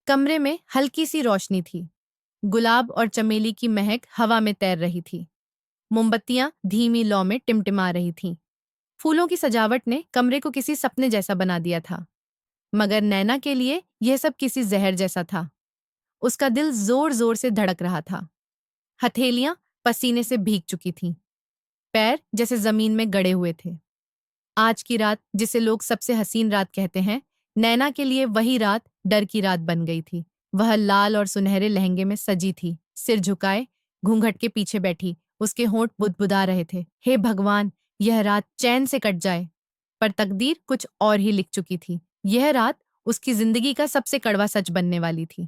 कमरे में हल्की सी रोशनी थी। गुलाब और चमेली की महक हवा में तैर रही थी। मोमबत्तियां धीमी लौ में टिमटिमा रही थीं। फूलों की सजावट ने कमरे को किसी सपने जैसा बना दिया था। मगर नैना के लिए यह सब किसी जहर जैसा था। उसका दिल जोर जोर से धड़क रहा था। हथेलियां पसीने से भीग चुकी थीं। पैर जैसे जमीन में गड़े हुए थे। आज की रात, जिसे लोग सबसे हसीन रात कहते हैं, नैना के लिए वही रात डर की रात बन गई थी। वह लाल और सुनहरे लहंगे में सजी थी, सिर झुकाए, घूंघट के पीछे बैठी। उसके होंठ बुदबुदा रहे थे। हे भगवान, यह रात चैन से कट जाए। पर तकदीर कुछ और ही लिख चुकी थी। यह रात उसकी जिंदगी का सबसे कड़वा सच बनने वाली थी।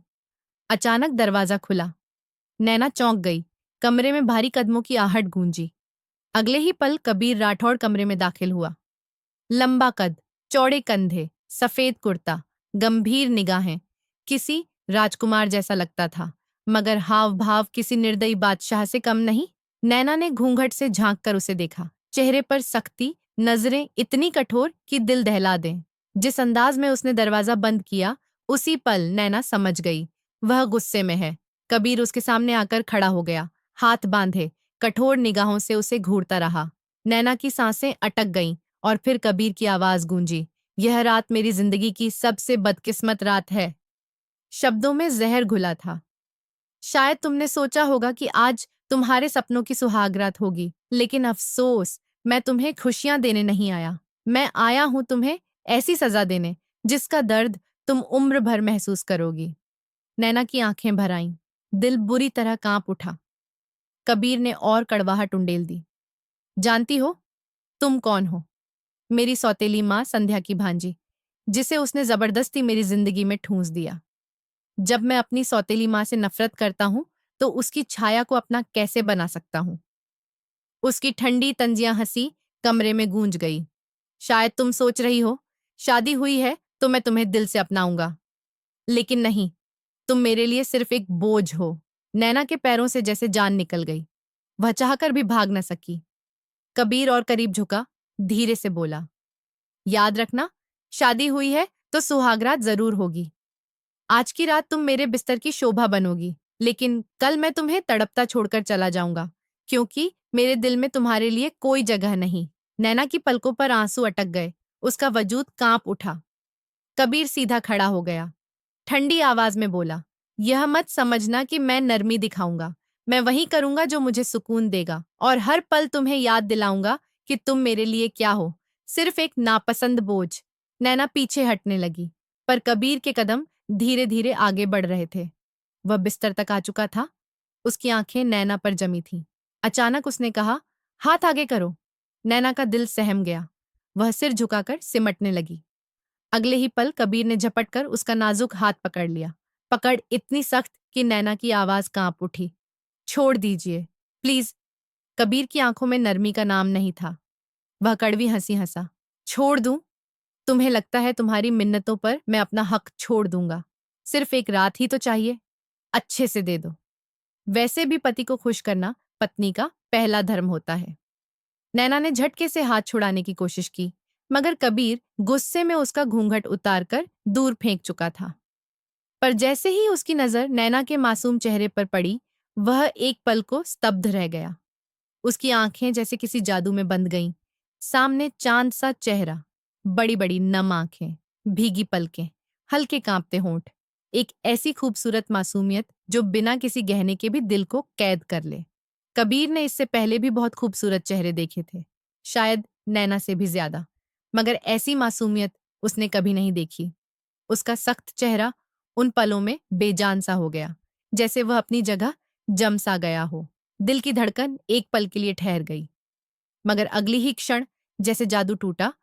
अचानक दरवाजा खुला। नैना चौंक गई। कमरे में भारी कदमों की आहट गूंजी। अगले ही पल कबीर राठौड़ कमरे में दाखिल हुआ। लंबा कद, चौड़े कंधे, सफेद कुर्ता, गंभीर निगाहें। किसी राजकुमार जैसा लगता था, मगर हाव भाव किसी निर्दयी बादशाह से कम नहीं। नैना ने घूंघट से झांक कर उसे देखा। चेहरे पर सख्ती, नजरें इतनी कठोर कि दिल दहला दें। जिस अंदाज में उसने दरवाजा बंद किया, उसी पल नैना समझ गई, वह गुस्से में है। कबीर उसके सामने आकर खड़ा हो गया, हाथ बांधे, कठोर निगाहों से उसे घूरता रहा। नैना की सांसें अटक गईं और फिर कबीर की आवाज गूंजी, यह रात मेरी जिंदगी की सबसे बदकिस्मत रात है। शब्दों में जहर घुला था। शायद तुमने सोचा होगा कि आज तुम्हारे सपनों की सुहागरात होगी, लेकिन अफसोस, मैं तुम्हें खुशियां देने नहीं आया। मैं आया हूं तुम्हें ऐसी सजा देने जिसका दर्द तुम उम्र भर महसूस करोगी। नैना की आंखें भर आईं। दिल बुरी तरह कांप उठा। कबीर ने और कड़वाहट उंडेल दी। जानती हो तुम कौन हो? मेरी सौतेली माँ संध्या की भांजी, जिसे उसने जबरदस्ती मेरी जिंदगी में ठूंस दिया। जब मैं अपनी सौतेली माँ से नफरत करता हूं, तो उसकी छाया को अपना कैसे बना सकता हूं? उसकी ठंडी तंजियां हंसी कमरे में गूंज गई। शायद तुम सोच रही हो, शादी हुई है तो मैं तुम्हें दिल से अपनाऊंगा, लेकिन नहीं, तुम मेरे लिए सिर्फ एक बोझ हो। नैना के पैरों से जैसे जान निकल गई। वह चाहकर भी भाग न सकी। कबीर और करीब झुका, धीरे से बोला, याद रखना, शादी हुई है तो सुहागरात जरूर होगी। आज की रात तुम मेरे बिस्तर की शोभा बनोगी, लेकिन कल मैं तुम्हें तड़पता छोड़कर चला जाऊंगा, क्योंकि मेरे दिल में तुम्हारे लिए कोई जगह नहीं। नैना की पलकों पर आंसू अटक गए। उसका वजूद कांप उठा। कबीर सीधा खड़ा हो गया। ठंडी आवाज में बोला, यह मत समझना कि मैं नरमी दिखाऊंगा। मैं वही करूंगा जो मुझे सुकून देगा, और हर पल तुम्हें याद दिलाऊंगा कि तुम मेरे लिए क्या हो, सिर्फ एक नापसंद बोझ। नैना पीछे हटने लगी, पर कबीर के कदम धीरे धीरे आगे बढ़ रहे थे। वह बिस्तर तक आ चुका था। उसकी आंखें नैना पर जमी थीं। अचानक उसने कहा, हाथ आगे करो। नैना का दिल सहम गया। वह सिर झुकाकर सिमटने लगी। अगले ही पल कबीर ने झपटकर उसका नाजुक हाथ पकड़ लिया। पकड़ इतनी सख्त कि नैना की आवाज कांप उठी। छोड़ दीजिए, प्लीज। कबीर की आंखों में नरमी का नाम नहीं था। वह कड़वी हंसी हंसा। छोड़ दूं? तुम्हें लगता है तुम्हारी मिन्नतों पर मैं अपना हक छोड़ दूंगा? सिर्फ एक रात ही तो चाहिए। अच्छे से दे दो। वैसे भी पति को खुश करना पत्नी का पहला धर्म होता है। नैना ने झटके से हाथ छुड़ाने की कोशिश की, मगर कबीर गुस्से में उसका घूंघट उतारकर दूर फेंक चुका था। पर जैसे ही उसकी नजर नैना के मासूम चेहरे पर पड़ी, वह एक पल को स्तब्ध रह गया। उसकी आंखें जैसे किसी जादू में बंद गईं। सामने चांद सा चेहरा, बड़ी बड़ी नम आंखें, भीगी पलकें, हल्के कांपते होंठ। एक ऐसी खूबसूरत मासूमियत जो बिना किसी गहने के भी दिल को कैद कर ले। कबीर ने इससे पहले भी बहुत खूबसूरत चेहरे देखे थे, शायद नैना से भी ज्यादा, मगर ऐसी मासूमियत उसने कभी नहीं देखी। उसका सख्त चेहरा उन पलों में बेजान सा हो गया, जैसे वह अपनी जगह जम सा गया हो। दिल की धड़कन एक पल के लिए ठहर गई, मगर अगली ही क्षण जैसे जादू टूटा।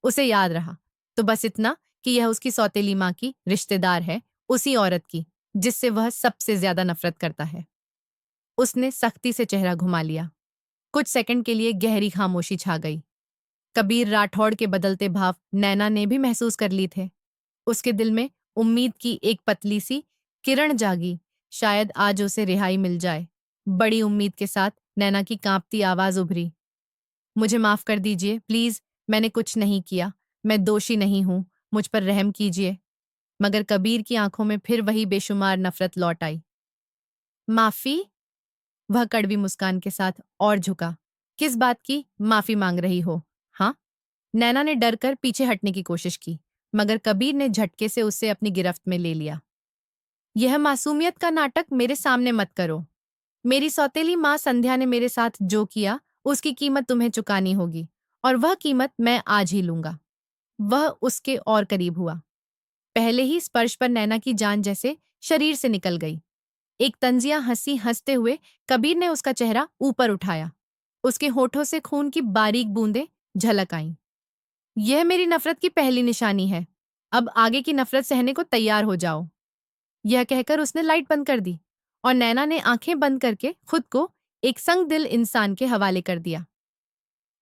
उसे याद रहा तो बस इतना कि यह उसकी सौतेली माँ की रिश्तेदार है, उसी औरत की जिससे वह सबसे ज्यादा नफरत करता है। उसने सख्ती से चेहरा घुमा लिया। कुछ सेकंड के लिए गहरी खामोशी छा गई। कबीर राठौड़ के बदलते भाव नैना ने भी महसूस कर ली थे। उसके दिल में उम्मीद की एक पतली सी किरण जागी, शायद आज उसे रिहाई मिल जाए। बड़ी उम्मीद के साथ नैना की कांपती आवाज उभरी, मुझे माफ कर दीजिए, प्लीज। मैंने कुछ नहीं किया। मैं दोषी नहीं हूं। मुझ पर रहम कीजिए। मगर कबीर की आंखों में फिर वही बेशुमार नफरत लौट आई। माफी? वह कड़वी मुस्कान के साथ और झुका। किस बात की माफी मांग रही हो? हाँ? नैना ने डर कर पीछे हटने की कोशिश की, मगर कबीर ने झटके से उसे अपनी गिरफ्त में ले लिया। यह मासूमियत का नाटक मेरे सामने मत करो। मेरी सौतेली माँ संध्या ने मेरे साथ जो किया, उसकी कीमत तुम्हें चुकानी होगी, और वह कीमत मैं आज ही लूंगा। वह उसके और करीब हुआ। पहले ही स्पर्श पर नैना की जान जैसे शरीर से निकल गई। एक तंजिया हंसी हंसते हुए कबीर ने उसका चेहरा ऊपर उठाया। उसके होठों से खून की बारीक बूंदें झलक आईं। यह मेरी नफरत की पहली निशानी है। अब आगे की नफरत सहने को तैयार हो जाओ। यह कहकर उसने लाइट बंद कर दी और नैना ने आंखें बंद करके खुद को एक संगदिल इंसान के हवाले कर दिया।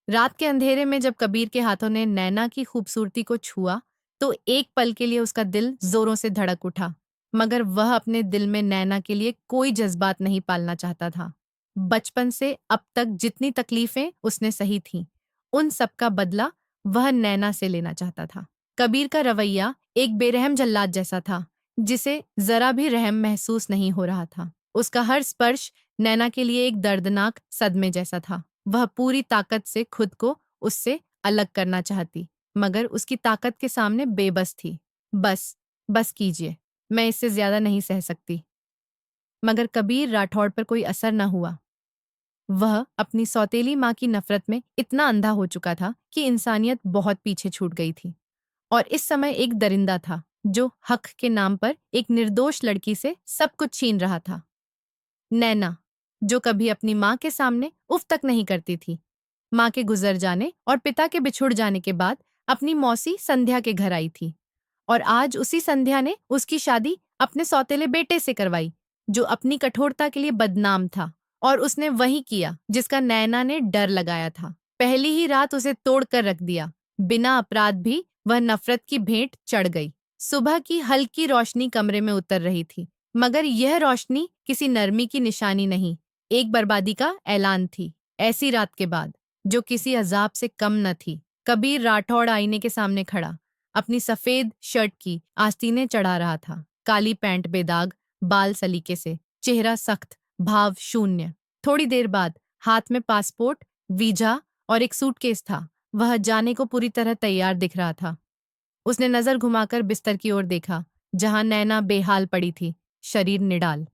रात के अंधेरे में जब कबीर के हाथों ने नैना की खूबसूरती को छुआ, तो एक पल के लिए उसका दिल जोरों से धड़क उठा, मगर वह अपने दिल में नैना के लिए कोई जज्बात नहीं पालना चाहता था। बचपन से अब तक जितनी तकलीफें उसने सही थीं, उन सब का बदला वह नैना से लेना चाहता था। कबीर का रवैया एक बेरहम जल्लाद जैसा था, जिसे जरा भी रहम महसूस नहीं हो रहा था। उसका हर स्पर्श नैना के लिए एक दर्दनाक सदमे जैसा था। वह पूरी ताकत से खुद को उससे अलग करना चाहती, मगर उसकी ताकत के सामने बेबस थी। बस, बस कीजिए, मैं इससे ज्यादा नहीं सह सकती। मगर कबीर राठौड़ पर कोई असर न हुआ। वह अपनी सौतेली माँ की नफरत में इतना अंधा हो चुका था कि इंसानियत बहुत पीछे छूट गई थी, और इस समय एक दरिंदा था जो हक के नाम पर एक निर्दोष लड़की से सब कुछ छीन रहा था। नैना, जो कभी अपनी माँ के सामने उफ तक नहीं करती थी, माँ के गुजर जाने और पिता के बिछुड़ जाने के बाद अपनी मौसी संध्या के घर आई थी, और आज उसी संध्या ने उसकी शादी अपने सौतेले बेटे से करवाई, जो अपनी कठोरता के लिए बदनाम था, और उसने वही किया जिसका नैना ने डर लगाया था। पहली ही रात उसे तोड़ कर रख दिया। बिना अपराध भी वह नफरत की भेंट चढ़ गई। सुबह की हल्की रोशनी कमरे में उतर रही थी, मगर यह रोशनी किसी नरमी की निशानी नहीं, एक बर्बादी का ऐलान थी। ऐसी रात के बाद, जो किसी अजाब से कम न थी। कबीर राठौड़ आईने के सामने खड़ा अपनी सफेद शर्ट की आस्तीनें चढ़ा रहा था। काली पैंट बेदाग, बाल सलीके से, चेहरा सख्त, भाव शून्य। थोड़ी देर बाद हाथ में पासपोर्ट, वीजा और एक सूटकेस था। वह जाने को पूरी तरह तैयार दिख रहा था। उसने नजर घुमाकर बिस्तर की ओर देखा, जहां नैना बेहाल पड़ी थी, शरीर निडाल।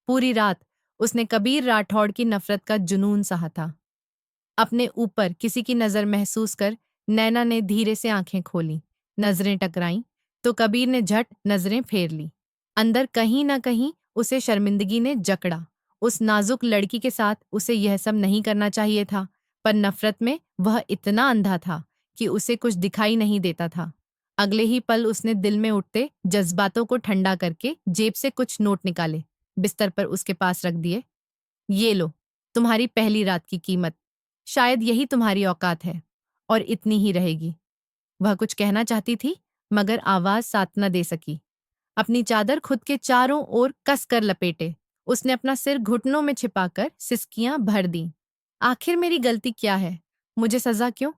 पूरी रात उसने कबीर राठौड़ की नफरत का जुनून सहा था। अपने ऊपर किसी की नजर महसूस कर नैना ने धीरे से आंखें खोली। नजरें टकराईं तो कबीर ने झट नजरें फेर ली। अंदर कहीं ना कहीं उसे शर्मिंदगी ने जकड़ा। उस नाजुक लड़की के साथ उसे यह सब नहीं करना चाहिए था, पर नफरत में वह इतना अंधा था कि उसे कुछ दिखाई नहीं देता था। अगले ही पल उसने दिल में उठते जज्बातों को ठंडा करके जेब से कुछ नोट निकाले, बिस्तर पर उसके पास रख दिए। ये लो, तुम्हारी पहली रात की कीमत। शायद यही तुम्हारी औकात है, और इतनी ही रहेगी। वह कुछ कहना चाहती थी, मगर आवाज साथ न दे सकी। अपनी चादर खुद के चारों ओर कस कर लपेटे, उसने अपना सिर घुटनों में छिपाकर सिसकियां भर दी। आखिर मेरी गलती क्या है? मुझे सजा क्यों?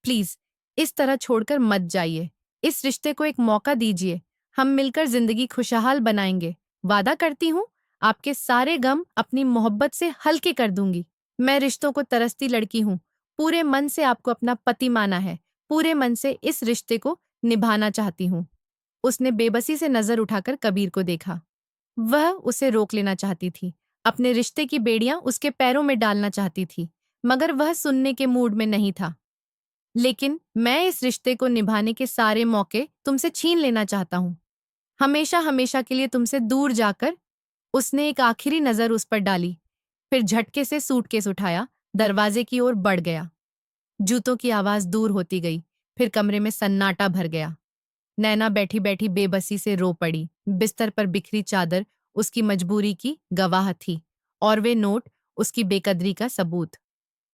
प्लीज, इस तरह छोड़कर मत जाइए। इस रिश्ते को एक मौका दीजिए। हम मिलकर जिंदगी खुशहाल बनाएंगे। वादा करती हूँ, आपके सारे गम अपनी मोहब्बत से हल्के कर दूंगी। मैं रिश्तों को तरसती लड़की हूँ। पूरे मन से आपको अपना पति माना है। पूरे मन से इस रिश्ते को निभाना चाहती हूँ। उसने बेबसी से नजर उठाकर कबीर को देखा। वह उसे रोक लेना चाहती थी, अपने रिश्ते की बेड़ियां उसके पैरों में डालना चाहती थी, मगर वह सुनने के मूड में नहीं था। लेकिन मैं इस रिश्ते को निभाने के सारे मौके तुमसे छीन लेना चाहता हूँ, हमेशा हमेशा के लिए तुमसे दूर जाकर। उसने एक आखिरी नजर उस पर डाली, फिर झटके से सूटकेस उठाया, दरवाजे की ओर बढ़ गया। जूतों की आवाज दूर होती गई, फिर कमरे में सन्नाटा भर गया। नैना बैठी बैठी बेबसी से रो पड़ी। बिस्तर पर बिखरी चादर उसकी मजबूरी की गवाह थी, और वे नोट उसकी बेकदरी का सबूत।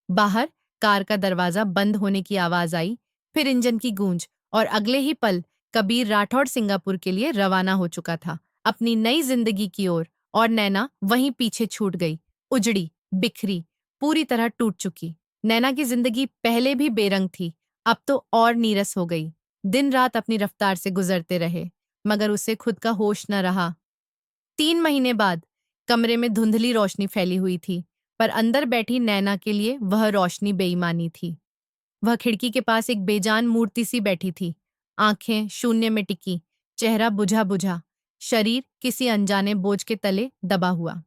बाहर कार का दरवाजा बंद होने की आवाज आई, फिर इंजन की गूंज, और अगले ही पल कबीर राठौड़ सिंगापुर के लिए रवाना हो चुका था, अपनी नई जिंदगी की ओर। और नैना वहीं पीछे छूट गई, उजड़ी, बिखरी, पूरी तरह टूट चुकी। नैना की जिंदगी पहले भी बेरंग थी, अब तो और नीरस हो गई। दिन रात अपनी रफ्तार से गुजरते रहे, मगर उसे खुद का होश न रहा। 3 महीने बाद कमरे में धुंधली रोशनी फैली हुई थी, पर अंदर बैठी नैना के लिए वह रोशनी बेईमानी थी। वह खिड़की के पास एक बेजान मूर्ति सी बैठी थी, आंखें शून्य में टिकी, चेहरा बुझा बुझा, शरीर किसी अनजाने बोझ के तले दबा हुआ।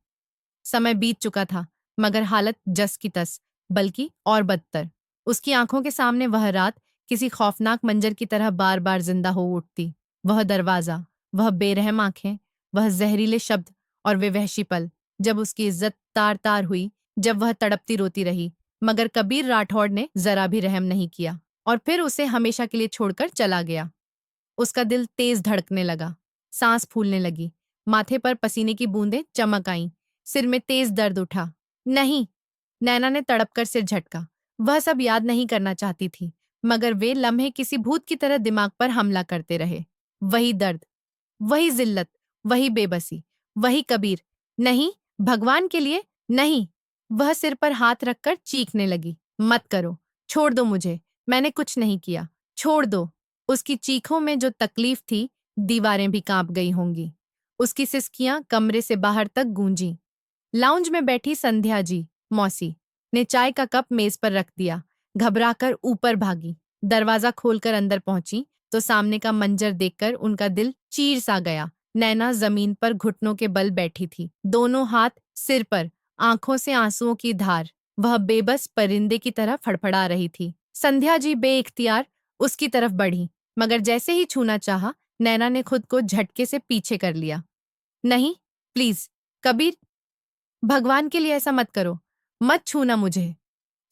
समय बीत चुका था, मगर हालत जस की तस, बल्कि और बदतर। उसकी आंखों के सामने वह रात किसी खौफनाक मंजर की तरह बार बार जिंदा हो उठती। वह दरवाजा, वह बेरहम आंखें, वह जहरीले शब्द और वे वहशी पल, जब उसकी इज्जत तार तार हुई, जब वह तड़पती रोती रही, मगर कबीर राठौड़ ने जरा भी रहम नहीं किया और फिर उसे हमेशा के लिए छोड़कर चला गया। उसका दिल तेज धड़कने लगा, सांस फूलने लगी, माथे पर पसीने की बूंदें चमक आईं, सिर में तेज दर्द उठा। नहीं, नैना ने तड़प कर सिर झटका। वह सब याद नहीं करना चाहती थी, मगर वे लम्हे किसी भूत की तरह दिमाग पर हमला करते रहे। वही दर्द, वही जिल्लत, वही बेबसी, वही कबीर। नहीं, भगवान के लिए नहीं। वह सिर पर हाथ रखकर चीखने लगी, मत करो, छोड़ दो मुझे, मैंने कुछ नहीं किया, छोड़ दो। उसकी चीखों में जो तकलीफ थी, दीवारें भी कांप गई होंगी। उसकी सिसकियां कमरे से बाहर तक गूंजी। लाउंज में बैठी संध्या जी, मौसी, ने चाय का कप मेज पर रख दिया, घबराकर ऊपर भागी। दरवाजा खोलकर अंदर पहुंची तो सामने का मंजर देखकर उनका दिल चीर सा गया। नैना जमीन पर घुटनों के बल बैठी थी, दोनों हाथ सिर पर, आंखों से आंसुओं की धार। वह बेबस परिंदे की तरह फड़फड़ा रही थी। संध्या जी बेइख्तियार उसकी तरफ बढ़ी, मगर जैसे ही छूना चाहा, नैना ने खुद को झटके से पीछे कर लिया। नहीं, प्लीज, कबीर, भगवान के लिए ऐसा मत करो, मत छूना मुझे।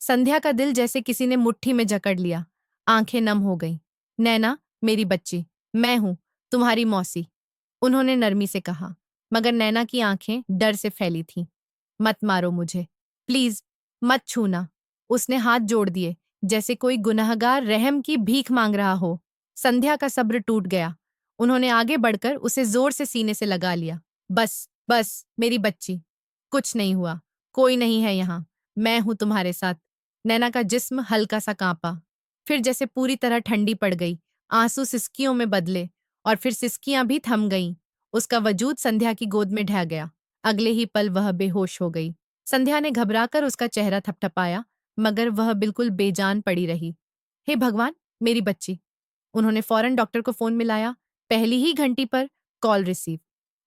संध्या का दिल जैसे किसी ने मुट्ठी में जकड़ लिया, आंखें नम हो गईं। नैना, मेरी बच्ची, मैं हूं, तुम्हारी मौसी, उन्होंने नरमी से कहा, मगर नैना की आंखें डर से फैली थीं। मत मारो मुझे, प्लीज, मत छूना। उसने हाथ जोड़ दिए, जैसे कोई गुनहगार रहम की भीख मांग रहा हो। संध्या का सब्र टूट गया। उन्होंने आगे बढ़कर उसे जोर से सीने से लगा लिया। बस, बस, मेरी बच्ची, कुछ नहीं हुआ, कोई नहीं है यहाँ, मैं हूं तुम्हारे साथ। नैना का जिस्म हल्का सा कांपा, फिर जैसे पूरी तरह ठंडी पड़ गई। आंसू सिसकियों में बदले और फिर सिसकियां भी थम गईं। उसका वजूद संध्या की गोद में ढह गया। अगले ही पल वह बेहोश हो गई। संध्या ने घबराकर उसका चेहरा थपथपाया, मगर वह बिल्कुल बेजान पड़ी रही। हे भगवान, मेरी बच्ची। उन्होंने फौरन डॉक्टर को फोन मिलाया। पहली ही घंटी पर कॉल रिसीव।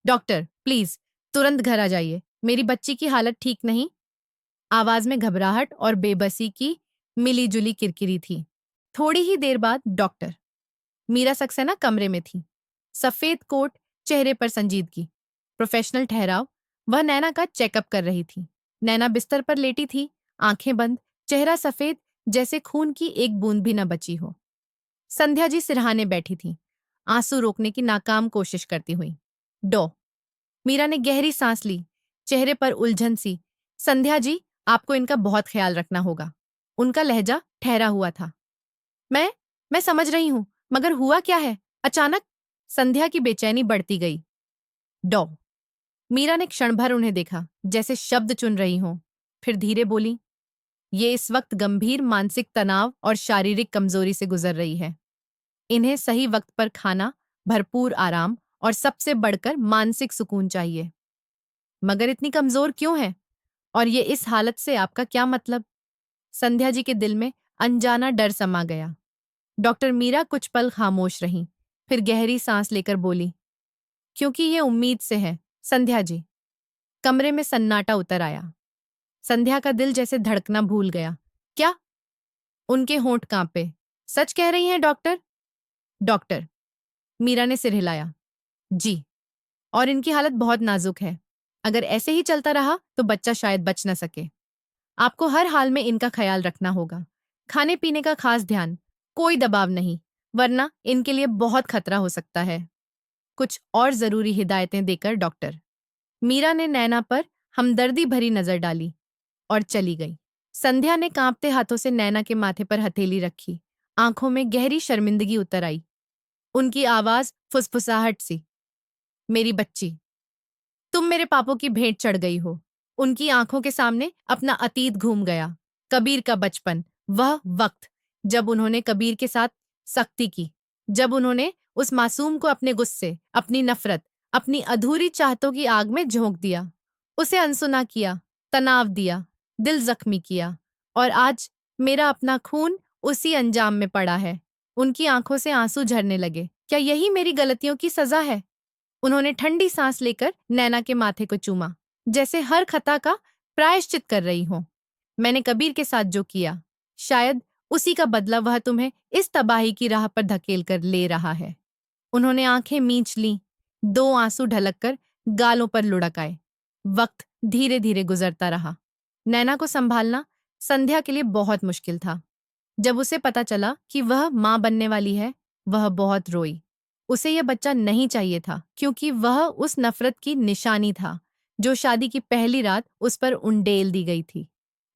डॉक्टर, प्लीज, तुरंत घर आ जाइए, मेरी बच्ची की हालत ठीक नहीं। आवाज में घबराहट और बेबसी की मिली जुली किरकिरी थी। थोड़ी ही देर बाद डॉक्टर मीरा सक्सेना कमरे में थी। सफेद कोट, चेहरे पर संजीदगी, प्रोफेशनल ठहराव। वह नैना का चेकअप कर रही थी। नैना बिस्तर पर लेटी थी, आंखें बंद, चेहरा सफेद, जैसे खून की एक बूंद भी न बची हो। संध्या जी सिरहाने बैठी थी, आंसू रोकने की नाकाम कोशिश करती हुई। डॉ मीरा ने गहरी सांस ली, चेहरे पर उलझन सी। संध्या जी, आपको इनका बहुत ख्याल रखना होगा। उनका लहजा ठहरा हुआ था। मैं मैं समझ रही हूं, मगर हुआ क्या है अचानक? संध्या की बेचैनी बढ़ती गई। डॉ मीरा ने क्षण भर उन्हें देखा, जैसे शब्द चुन रही हों, फिर धीरे बोली, ये इस वक्त गंभीर मानसिक तनाव और शारीरिक कमजोरी से गुजर रही है। इन्हें सही वक्त पर खाना, भरपूर आराम और सबसे बढ़कर मानसिक सुकून चाहिए। मगर इतनी कमजोर क्यों है? और ये इस हालत से आपका क्या मतलब? संध्या जी के दिल में अनजाना डर समा गया। डॉक्टर मीरा कुछ पल खामोश रहीं, फिर गहरी सांस लेकर बोली, क्योंकि ये उम्मीद से है, संध्या जी। कमरे में सन्नाटा उतर आया। संध्या का दिल जैसे धड़कना भूल गया। क्या? उनके होंठ कांपे। सच कह रही हैं डॉक्टर? डॉक्टर, मीरा ने सिर हिलाया। जी, और इनकी हालत बहुत नाजुक है। अगर ऐसे ही चलता रहा तो बच्चा शायद बच न सके। आपको हर हाल में इनका ख्याल रखना होगा। खाने पीने का खास ध्यान, कोई दबाव नहीं, वरना इनके लिए बहुत खतरा हो सकता है। कुछ और जरूरी हिदायतें देकर डॉक्टर मीरा ने नैना पर हमदर्दी भरी नजर डाली और चली गई। संध्या ने कांपते हाथों से नैना के माथे पर हथेली रखी, आंखों में गहरी शर्मिंदगी उतर आई। उनकी आवाज फुसफुसाहट सी, मेरी बच्ची, तुम मेरे पापों की भेंट चढ़ गई हो। उनकी आंखों के सामने अपना अतीत घूम गया। कबीर का बचपन, वह वक्त जब उन्होंने कबीर के साथ सख्ती की, जब उन्होंने उस मासूम को अपने गुस्से, अपनी नफरत, अपनी अधूरी चाहतों की आग में झोंक दिया। उसे अनसुना किया, तनाव दिया, दिल जख्मी किया। और आज मेरा अपना खून उसी अंजाम में पड़ा है। उनकी आंखों से आंसू झरने लगे। क्या यही मेरी गलतियों की सजा है? उन्होंने ठंडी सांस लेकर नैना के माथे को चूमा, जैसे हर खता का प्रायश्चित कर रही हो। मैंने कबीर के साथ जो किया, शायद उसी का बदला वह तुम्हें इस तबाही की राह पर धकेल कर ले रहा है। उन्होंने आंखें मींच लीं, दो आंसू ढलक कर गालों पर लुढ़क आए। वक्त धीरे धीरे गुजरता रहा। नैना को संभालना संध्या के लिए बहुत मुश्किल था। जब उसे पता चला कि वह मां बनने वाली है, वह बहुत रोई। उसे यह बच्चा नहीं चाहिए था, क्योंकि वह उस नफरत की निशानी था जो शादी की पहली रात उस पर उंडेल दी गई थी।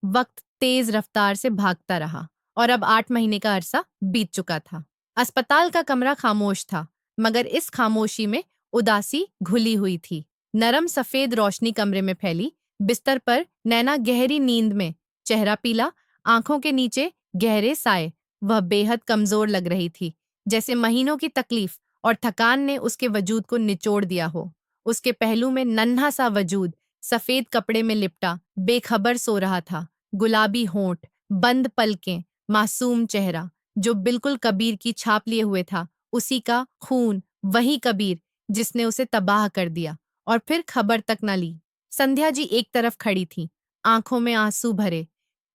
वक्त तेज रफ्तार से भागता रहा और अब 8 महीने का अरसा बीत चुका था। अस्पताल का कमरा खामोश था, मगर इस खामोशी में उदासी घुली हुई थी। नरम सफेद रोशनी कमरे में फैली। बिस्तर पर नैना गहरी नींद में, चेहरा पीला, आंखों के नीचे गहरे साए। वह बेहद कमजोर लग रही थी, जैसे महीनों की तकलीफ और थकान ने उसके वजूद को निचोड़ दिया हो। उसके पहलू में नन्हा सा वजूद सफेद कपड़े में लिपटा बेखबर सो रहा था। गुलाबी होंठ, बंद पलकें, मासूम चेहरा, जो बिल्कुल कबीर की छाप लिए हुए था। उसी का खून, वही कबीर जिसने उसे तबाह कर दिया और फिर खबर तक न ली। संध्या जी एक तरफ खड़ी थी, आंखों में आंसू भरे।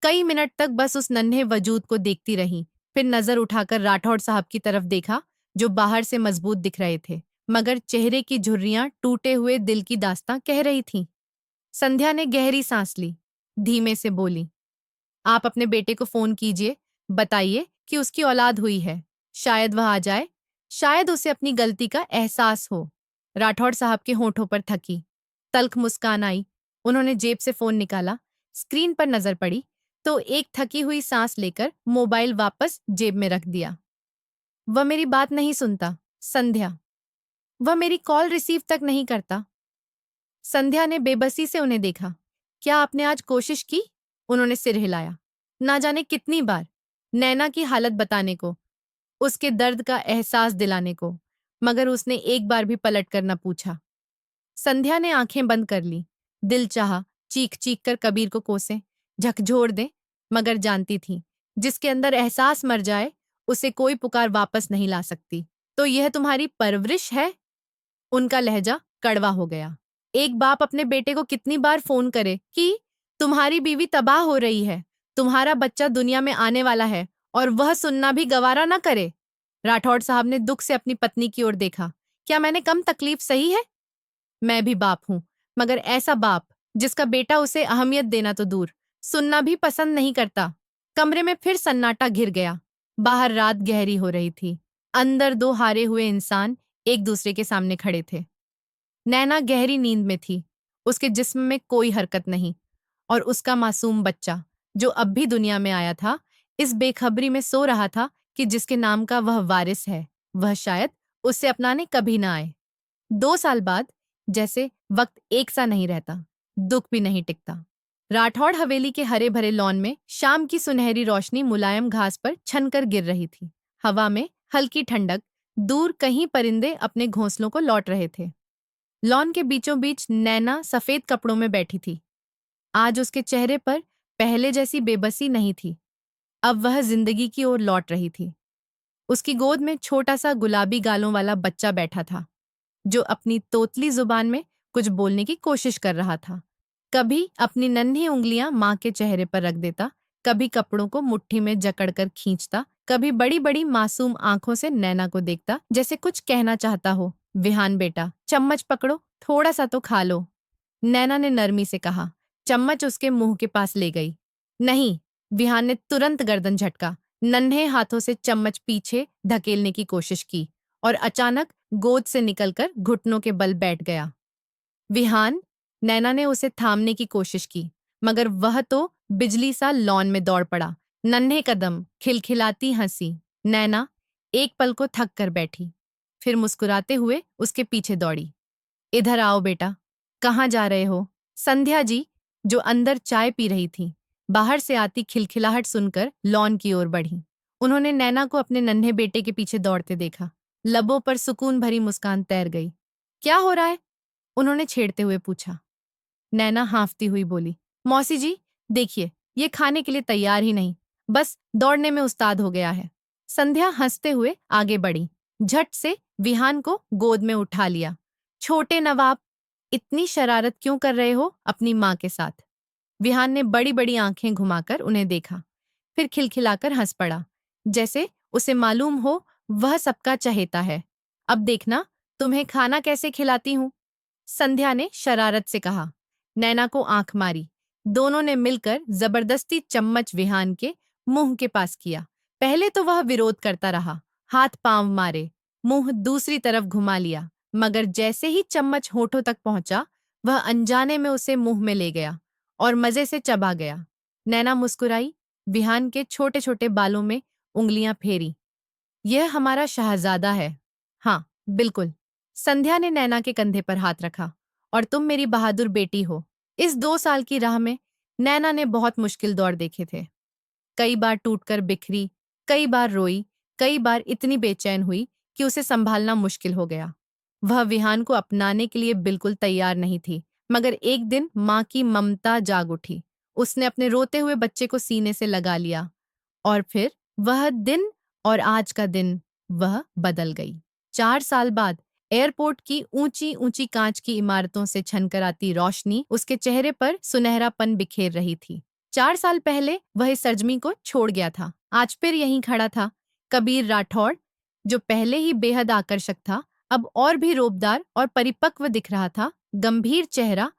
कई मिनट तक बस उस नन्हे वजूद को देखती रही, फिर नजर उठाकर राठौड़ साहब की तरफ देखा, जो बाहर से मजबूत दिख रहे थे, मगर चेहरे की झुर्रियां टूटे हुए दिल की दास्तां कह रही थीं। संध्या ने गहरी सांस ली, धीमे से बोली, आप अपने बेटे को फोन कीजिए, बताइए कि उसकी औलाद हुई है। शायद वह आ जाए, शायद उसे अपनी गलती का एहसास हो। राठौड़ साहब के होठों पर थकी, तल्ख मुस्कान आई। उन्होंने जेब से फोन निकाला, स्क्रीन पर नजर पड़ी तो एक थकी हुई सांस लेकर मोबाइल वापस जेब में रख दिया। वह मेरी बात नहीं सुनता, संध्या। वह मेरी कॉल रिसीव तक नहीं करता। संध्या ने बेबसी से उन्हें देखा। क्या आपने आज कोशिश की? उन्होंने सिर हिलाया। ना जाने कितनी बार, नैना की हालत बताने को, उसके दर्द का एहसास दिलाने को, मगर उसने एक बार भी पलट कर न पूछा। संध्या ने आंखें बंद कर ली। दिल चाहा चीख चीख कर कबीर को कोसे, झकझोर दे, मगर जानती थी जिसके अंदर एहसास मर जाए उसे कोई पुकार वापस नहीं ला सकती। तो यह तुम्हारी परवरिश है? उनका लहजा कड़वा हो गया। एक बाप अपने बेटे को कितनी बार फोन करे कि तुम्हारी बीवी तबाह हो रही है, तुम्हारा बच्चा दुनिया में आने वाला है, और वह सुनना भी गवारा न करे। राठौड़ साहब ने दुख से अपनी पत्नी की ओर देखा। क्या मैंने कम तकलीफ सही है? मैं भी बाप हूं, मगर ऐसा बाप जिसका बेटा उसे अहमियत देना तो दूर, सुनना भी पसंद नहीं करता। कमरे में फिर सन्नाटा घिर गया। बाहर रात गहरी हो रही थी। अंदर दो हारे हुए इंसान एक दूसरे के सामने खड़े थे। नैना गहरी नींद में थी, उसके जिस्म में कोई हरकत नहीं, और उसका मासूम बच्चा, जो अब भी दुनिया में आया था, इस बेखबरी में सो रहा था कि जिसके नाम का वह वारिस है, वह शायद उसे अपनाने कभी ना आए। 2 साल बाद जैसे वक्त एक सा नहीं रहता, दुख भी नहीं टिकता। राठौड़ हवेली के हरे भरे लॉन में शाम की सुनहरी रोशनी मुलायम घास पर छनकर गिर रही थी। हवा में हल्की ठंडक, दूर कहीं परिंदे अपने घोंसलों को लौट रहे थे। लॉन के बीचों बीच नैना सफेद कपड़ों में बैठी थी। आज उसके चेहरे पर पहले जैसी बेबसी नहीं थी, अब वह जिंदगी की ओर लौट रही थी। उसकी गोद में छोटा सा गुलाबी गालों वाला बच्चा बैठा था, जो अपनी तोतली जुबान में कुछ बोलने की कोशिश कर रहा था। कभी अपनी नन्ही उंगलियां मां के चेहरे पर रख देता, कभी कपड़ों को मुट्ठी में जकड़कर खींचता, कभी बड़ी बड़ी मासूम आंखों से नैना को देखता, जैसे कुछ कहना चाहता हो। विहान बेटा, चम्मच पकड़ो, थोड़ा सा तो खा लो। नैना ने नरमी से कहा। चम्मच उसके मुंह के पास ले गई। नहीं, विहान ने तुरंत गर्दन झटका, नन्हे हाथों से चम्मच पीछे धकेलने की कोशिश की और अचानक गोद से निकलकर घुटनों के बल बैठ गया। विहान, नैना ने उसे थामने की कोशिश की, मगर वह तो बिजली सा लॉन में दौड़ पड़ा। नन्हे कदम, खिलखिलाती हंसी। नैना एक पल को थक कर बैठी, फिर मुस्कुराते हुए उसके पीछे दौड़ी। इधर आओ बेटा। कहाँ जा रहे हो? संध्या जी, जो अंदर चाय पी रही थी, बाहर से आती खिलखिलाहट सुनकर लॉन की ओर बढ़ी। उन्होंने नैना को अपने नन्हे बेटे के पीछे दौड़ते देखा। लबों पर सुकून भरी मुस्कान तैर गई। क्या हो रहा है? उन्होंने छेड़ते हुए पूछा। नैना हाँफती हुई बोली, मौसी जी, देखिए, ये खाने के लिए तैयार ही नहीं, बस दौड़ने में उस्ताद हो गया है। संध्या हंसते हुए आगे बढ़ी, झट से विहान को गोद में उठा लिया। छोटे नवाब, इतनी शरारत क्यों कर रहे हो अपनी माँ के साथ? विहान ने बड़ी बड़ी आंखें घुमाकर उन्हें देखा, फिर खिलखिलाकर हंस पड़ा, जैसे उसे मालूम हो वह सबका चहेता है। अब देखना, तुम्हें खाना कैसे खिलाती हूँ। संध्या ने शरारत से कहा। नैना को आंख मारी। दोनों ने मिलकर जबरदस्ती चम्मच विहान के मुंह के पास किया। पहले तो वह विरोध करता रहा, हाथ पांव मारे, मुंह दूसरी तरफ घुमा लिया, मगर जैसे ही चम्मच होठों तक पहुंचा, वह अनजाने में उसे मुंह में ले गया और मजे से चबा गया। नैना मुस्कुराई, विहान के छोटे छोटे बालों में उंगलियां फेरी। यह हमारा शहजादा है। हाँ, बिल्कुल। संध्या ने नैना के कंधे पर हाथ रखा। और तुम मेरी बहादुर बेटी हो। इस 2 साल की राह में नैना ने बहुत मुश्किल दौर देखे थे। कई बार टूटकर बिखरी, कई बार रोई, कई बार इतनी बेचैन हुई कि उसे संभालना मुश्किल हो गया। वह विहान को अपनाने के लिए बिल्कुल तैयार नहीं थी, मगर एक दिन माँ की ममता जाग उठी। उसने अपने रोते हुए बच्चे को सीने से लगा लिया और फिर वह दिन और आज का दिन वह बदल गई। 4 साल बाद एयरपोर्ट की ऊंची ऊंची कांच की इमारतों से छनकर आती रोशनी उसके चेहरे पर सुनहरापन बिखेर रही थी। 4 साल पहले वह इस सरजमी को छोड़ गया था। आज फिर यहीं खड़ा था। कबीर राठौड़, जो पहले ही बेहद आकर्षक था, अब और भी रोबदार और परिपक्व दिख रहा था। गंभीर चेहरा,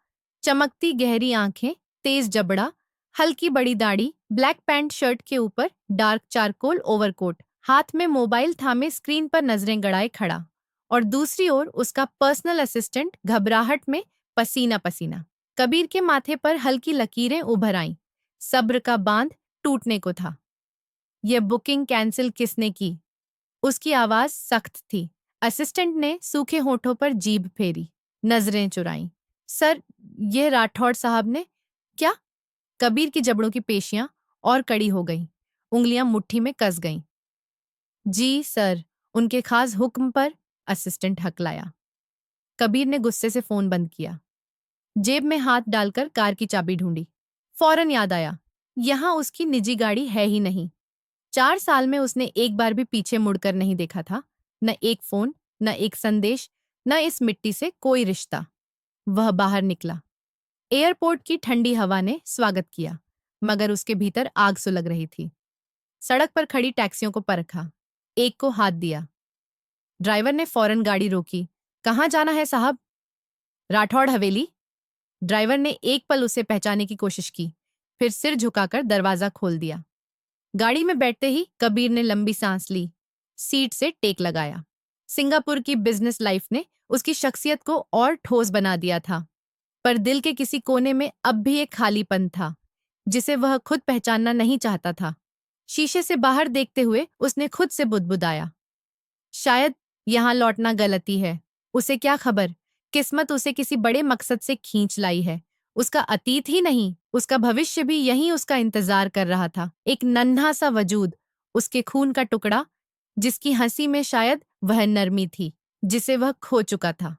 चमकती गहरी आंखें, तेज जबड़ा, हल्की बड़ी दाढ़ी, ब्लैक पैंट शर्ट के ऊपर डार्क चारकोल ओवरकोट, हाथ में मोबाइल थामे स्क्रीन पर नजरें गड़ाए खड़ा। और दूसरी ओर उसका पर्सनल असिस्टेंट घबराहट में पसीना पसीना। कबीर के माथे पर हल्की लकीरें उभर आईं। सब्र का बांध टूटने को था। यह बुकिंग कैंसिल किसने की? उसकी आवाज सख्त थी। असिस्टेंट ने सूखे होठों पर जीभ फेरी, नजरें चुराईं। सर, ये राठौड़ साहब ने। क्या? कबीर की जबड़ों की पेशियां और कड़ी हो गईं, उंगलियां मुट्ठी में कस गईं। जी सर, उनके खास हुक्म पर, असिस्टेंट हकलाया। कबीर ने गुस्से से फोन बंद किया, जेब में हाथ डालकर कार की चाबी ढूंढी। फौरन याद आया, यहां उसकी निजी गाड़ी है ही नहीं। 4 साल में उसने एक बार भी पीछे मुड़कर नहीं देखा था। न एक फोन, न एक संदेश, न इस मिट्टी से कोई रिश्ता। वह बाहर निकला। एयरपोर्ट की ठंडी हवा ने स्वागत किया, मगर उसके भीतर आग सुलग रही थी। सड़क पर खड़ी टैक्सियों को परखा, एक को हाथ दिया। ड्राइवर ने फौरन गाड़ी रोकी। कहाँ जाना है साहब? राठौड़ हवेली। ड्राइवर ने एक पल उसे पहचानने की कोशिश की, फिर सिर झुकाकर दरवाजा खोल दिया। गाड़ी में बैठते ही कबीर ने लंबी सांस ली, सीट से टेक लगाया। सिंगापुर की बिजनेस लाइफ ने उसकी शख्सियत को और ठोस बना दिया था, पर दिल के किसी कोने में अब भी एक खालीपन था, जिसे वह खुद पहचानना नहीं चाहता था। शीशे से बाहर देखते हुए उसने खुद से बुदबुदाया, शायद यहाँ लौटना गलती है। उसे क्या खबर, किस्मत उसे किसी बड़े मकसद से खींच लाई है। उसका अतीत ही नहीं, उसका भविष्य भी यहीं उसका इंतजार कर रहा था। एक नन्हा सा वजूद, उसके खून का टुकड़ा, जिसकी हंसी में शायद वह नरमी थी जिसे वह खो चुका था।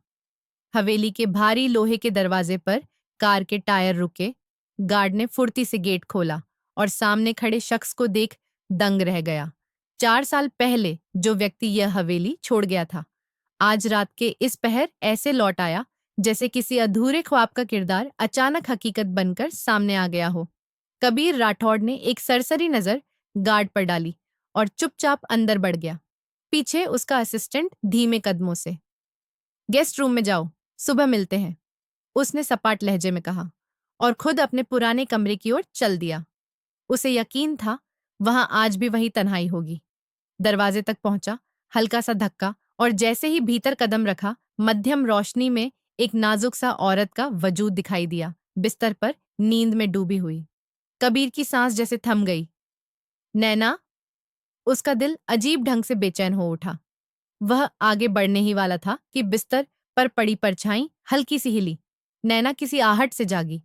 हवेली के भारी लोहे के दरवाजे पर कार के टायर रुके। गार्ड ने फुर्ती से गेट खोला और सामने खड़े शख्स को देख दंग रह गया। 4 साल पहले जो व्यक्ति यह हवेली छोड़ गया था, आज रात के इस पहर ऐसे लौट आया जैसे किसी अधूरे ख्वाब का किरदार अचानक हकीकत बनकर सामने आ गया हो। कबीर राठौड़ ने एक सरसरी नजर गार्ड पर डाली और चुपचाप अंदर बढ़ गया। पीछे उसका असिस्टेंट धीमे कदमों से। गेस्ट रूम में जाओ, सुबह मिलते हैं, उसने सपाट लहजे में कहा और खुद अपने पुराने कमरे की ओर चल दिया। उसे यकीन था वहां आज भी वही तन्हाई होगी। दरवाजे तक पहुंचा, हल्का सा धक्का, और जैसे ही भीतर कदम रखा, मध्यम रोशनी में एक नाजुक सा औरत का वजूद दिखाई दिया, बिस्तर पर नींद में डूबी हुई। कबीर की सांस जैसे थम गई। नैना। उसका दिल अजीब ढंग से बेचैन हो उठा। वह आगे बढ़ने ही वाला था कि बिस्तर पर पड़ी परछाई हल्की सी हिली। नैना किसी आहट से जागी,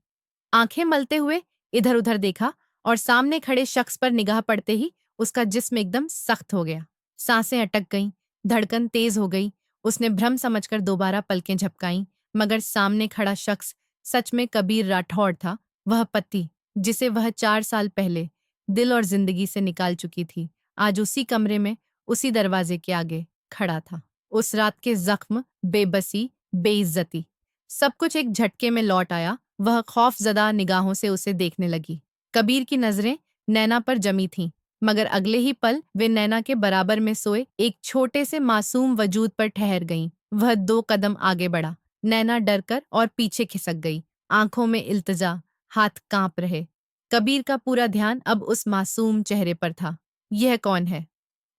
आंखें मलते हुए इधर उधर देखा और सामने खड़े शख्स पर निगाह पड़ते ही उसका जिस्म एकदम सख्त हो गया। सांसें अटक गईं, धड़कन तेज हो गई। उसने भ्रम समझकर दोबारा पलकें झपकाईं, मगर सामने खड़ा शख्स सच में कबीर राठौड़ था। वह पति जिसे वह 4 साल पहले दिल और जिंदगी से निकाल चुकी थी, आज उसी कमरे में, उसी दरवाजे के आगे खड़ा था। उस रात के जख्म, बेबसी, बेइज्जती, सब कुछ एक झटके में लौट आया। वह खौफजदा निगाहों से उसे देखने लगी। कबीर की नजरें नैना पर जमी थीं, मगर अगले ही पल वे नैना के बराबर में सोए एक छोटे से मासूम वजूद पर ठहर गईं। वह 2 कदम आगे बढ़ा। नैना डरकर और पीछे खिसक गई, आंखों में इल्तिजा, हाथ कांप रहे। कबीर का पूरा ध्यान अब उस मासूम चेहरे पर था। यह कौन है?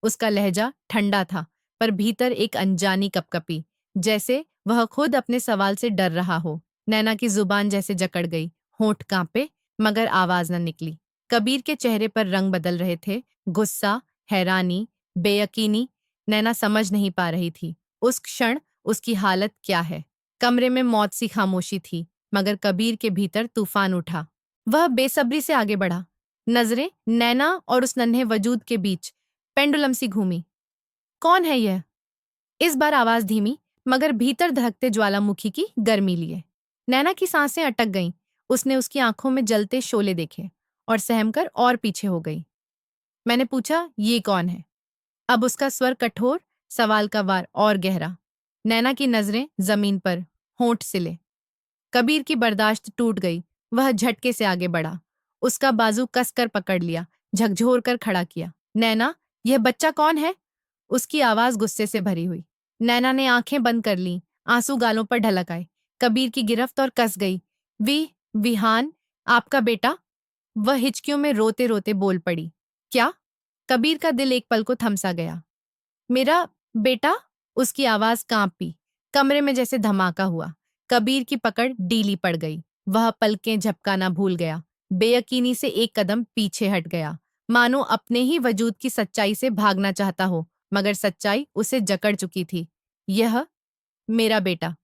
उसका लहजा ठंडा था, पर भीतर एक अनजानी कपकपी, जैसे वह खुद अपने सवाल से डर रहा हो। नैना की जुबान जैसे जकड़ गई, होंठ कांपे, मगर आवाज न निकली। कबीर के चेहरे पर रंग बदल रहे थे, गुस्सा, हैरानी, बेयकीनी। नैना समझ नहीं पा रही थी उस क्षण उसकी हालत क्या है। कमरे में मौत सी खामोशी थी, मगर कबीर के भीतर तूफान उठा। वह बेसब्री से आगे बढ़ा, नजरें नैना और उस नन्हे वजूद के बीच पेंडुलम सी घूमी। कौन है यह? इस बार आवाज धीमी, मगर भीतर धड़कते ज्वालामुखी की गर्मी लिए। नैना की सांसें अटक गईं। उसने उसकी आंखों में जलते शोले देखे और सहमकर और पीछे हो गई। मैंने पूछा, ये कौन है? अब उसका स्वर कठोर, सवाल का वार और गहरा। नैना की नजरें जमीन पर, होंठ सिले। कबीर की बर्दाश्त टूट गई। वह झटके से आगे बढ़ा, उसका बाजू कसकर पकड़ लिया, झकझोर कर खड़ा किया। नैना, यह बच्चा कौन है? उसकी आवाज गुस्से से भरी हुई। नैना ने आंखें बंद कर लीं, आंसू गालों पर ढलक आए। कबीर की गिरफ्त और कस गई। विहान, आपका बेटा? वह हिचकियों में रोते रोते बोल पड़ी। क्या? कबीर का दिल एक पल को थमसा गया। मेरा बेटा? उसकी आवाज कांपी। कमरे में जैसे धमाका हुआ। कबीर की पकड़ ढीली पड़ गई। वह पलकें झपकाना भूल गया, बेयकीनी से 1 कदम पीछे हट गया, मानो अपने ही वजूद की सच्चाई से भागना चाहता हो, मगर सच्चाई उसे जकड़ चुकी थी। यह मेरा बेटा।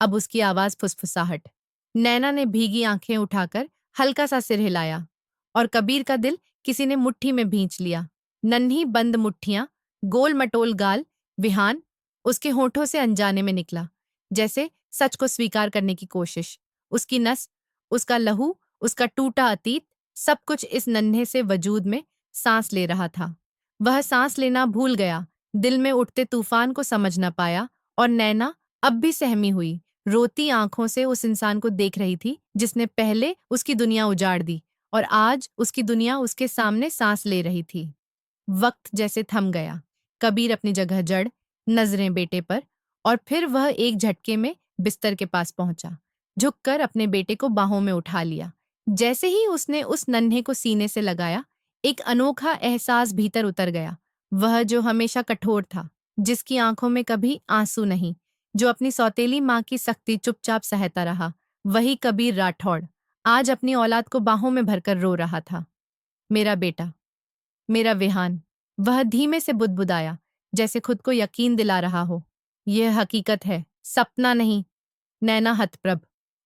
अब उसकी आवाज फुसफुसाहट। नैना ने भीगी आंखें उठाकर हल्का सा सिर हिलाया, और कबीर का दिल किसी ने मुट्ठी में भींच लिया। नन्ही बंद मुट्ठियां, गोल मटोल गाल। विहान, उसके होठों से अनजाने में निकला, जैसे सच को स्वीकार करने की कोशिश। उसकी नस, उसका लहू, उसका टूटा अतीत, सब कुछ इस नन्हे से वजूद में सांस ले रहा था। वह सांस लेना भूल गया, दिल में उठते तूफान को समझ न पाया, और नैना अब भी सहमी हुई, रोती आंखों से उस इंसान को देख रही थी जिसने पहले उसकी दुनिया उजाड़ दी, और आज उसकी दुनिया उसके सामने सांस ले रही थी। वक्त जैसे थम गया। कबीर अपनी जगह जड़, नजरें बेटे पर, और फिर वह एक झटके में बिस्तर के पास पहुंचा, झुककर अपने बेटे को बाहों में उठा लिया। जैसे ही उसने उस नन्हे को सीने से लगाया, एक अनोखा एहसास भीतर उतर गया। वह जो हमेशा कठोर था, जिसकी आंखों में कभी आंसू नहीं, जो अपनी सौतेली माँ की सख्ती चुपचाप सहता रहा, वही कबीर राठौड़ आज अपनी औलाद को बाहों में भरकर रो रहा था। मेरा बेटा, मेरा विहान। वह धीमे से बुदबुदाया, जैसे खुद को यकीन दिला रहा हो। यह हकीकत है, सपना नहीं। नैना हतप्रभ।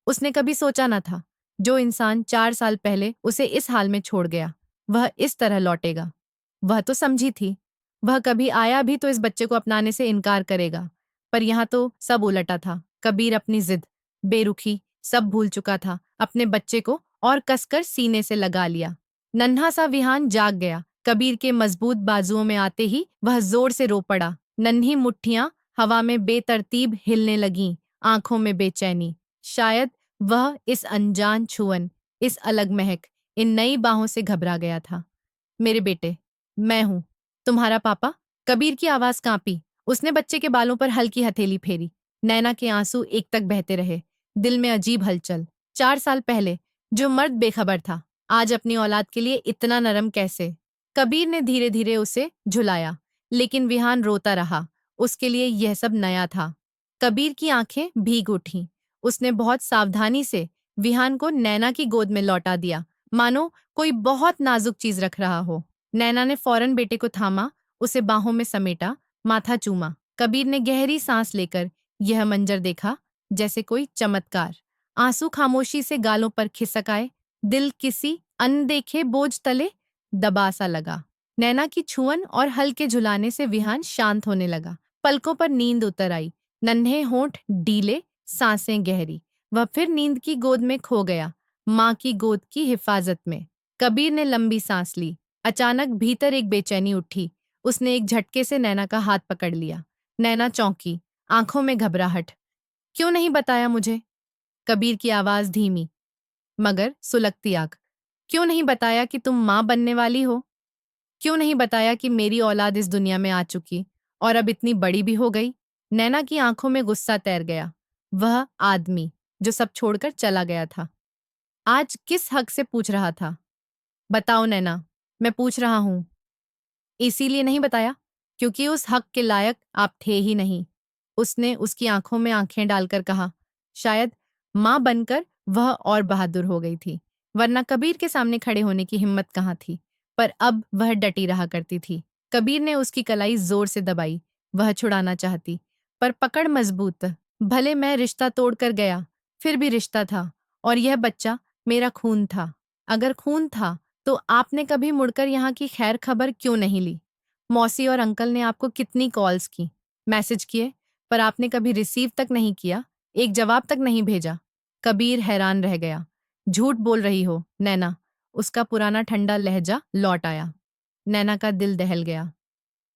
उसने कभी सोचा न था, जो इंसान 4 साल पहले उसे इस हाल में छोड़ गया, वह इस तरह लौटेगा। वह तो समझी थी, वह कभी आया भी तो इस बच्चे को अपनाने से इनकार करेगा, पर यहाँ तो सब उलटा था। कबीर अपनी जिद, बेरुखी, सब भूल चुका था, अपने बच्चे को और कसकर सीने से लगा लिया। नन्हा सा विहान जाग गया। कबीर के मजबूत बाजुओं में आते ही वह जोर से रो पड़ा। नन्ही मुट्ठियां हवा में बेतरतीब हिलने लगीं, आंखों में बेचैनी। शायद वह इस अनजान छुअन, इस अलग महक, इन नई बाहों से घबरा गया था। मेरे बेटे, मैं हूं, तुम्हारा पापा। कबीर की आवाज कांपी। उसने बच्चे के बालों पर हल्की हथेली फेरी। नैना के आंसू एक तक बहते रहे, दिल में अजीब हलचल। 4 साल पहले जो मर्द बेखबर था, आज अपनी औलाद के लिए इतना नरम कैसे? कबीर ने धीरे धीरे उसे झुलाया, लेकिन विहान रोता रहा। उसके लिए यह सब नया था। कबीर की आंखें भीग उठीं। उसने बहुत सावधानी से विहान को नैना की गोद में लौटा दिया, मानो कोई बहुत नाजुक चीज रख रहा हो। नैना ने फौरन बेटे को थामा, उसे बाहों में समेटा, माथा चूमा। कबीर ने गहरी सांस लेकर यह मंजर देखा, जैसे कोई चमत्कार। आंसू खामोशी से गालों पर खिसक आए, दिल किसी अनदेखे बोझ तले दबा सा लगा। नैना की छुअन और हल्के झुलाने से विहान शांत होने लगा। पलकों पर नींद उतर आई, नन्हे होंठ ढीले, सांसें गहरी। वह फिर नींद की गोद में खो गया, माँ की गोद की हिफाजत में। कबीर ने लंबी सांस ली। अचानक भीतर एक बेचैनी उठी। उसने एक झटके से नैना का हाथ पकड़ लिया। नैना चौंकी, आंखों में घबराहट। क्यों नहीं बताया मुझे? कबीर की आवाज धीमी मगर सुलगती आंख। क्यों नहीं बताया कि तुम माँ बनने वाली हो? क्यों नहीं बताया कि मेरी औलाद इस दुनिया में आ चुकी और अब इतनी बड़ी भी हो गई? नैना की आंखों में गुस्सा तैर गया। वह आदमी जो सब छोड़कर चला गया था, आज किस हक से पूछ रहा था? बताओ नैना, मैं पूछ रहा हूं। इसीलिए नहीं बताया क्योंकि उस हक के लायक आप थे ही नहीं। उसने उसकी आंखों में आंखें डालकर कहा। शायद मां बनकर वह और बहादुर हो गई थी, वरना कबीर के सामने खड़े होने की हिम्मत कहाँ थी। पर अब वह डटी रहा करती थी। कबीर ने उसकी कलाई जोर से दबाई। वह छुड़ाना चाहती, पर पकड़ मजबूत। भले मैं रिश्ता तोड़कर गया, फिर भी रिश्ता था, और यह बच्चा मेरा खून था। अगर खून था तो आपने कभी मुड़कर यहाँ की खैर खबर क्यों नहीं ली? मौसी और अंकल ने आपको कितनी कॉल्स की, मैसेज किए, पर आपने कभी रिसीव तक नहीं किया, एक जवाब तक नहीं भेजा। कबीर हैरान रह गया। झूठ बोल रही हो नैना। उसका पुराना ठंडा लहजा लौट आया। नैना का दिल दहल गया।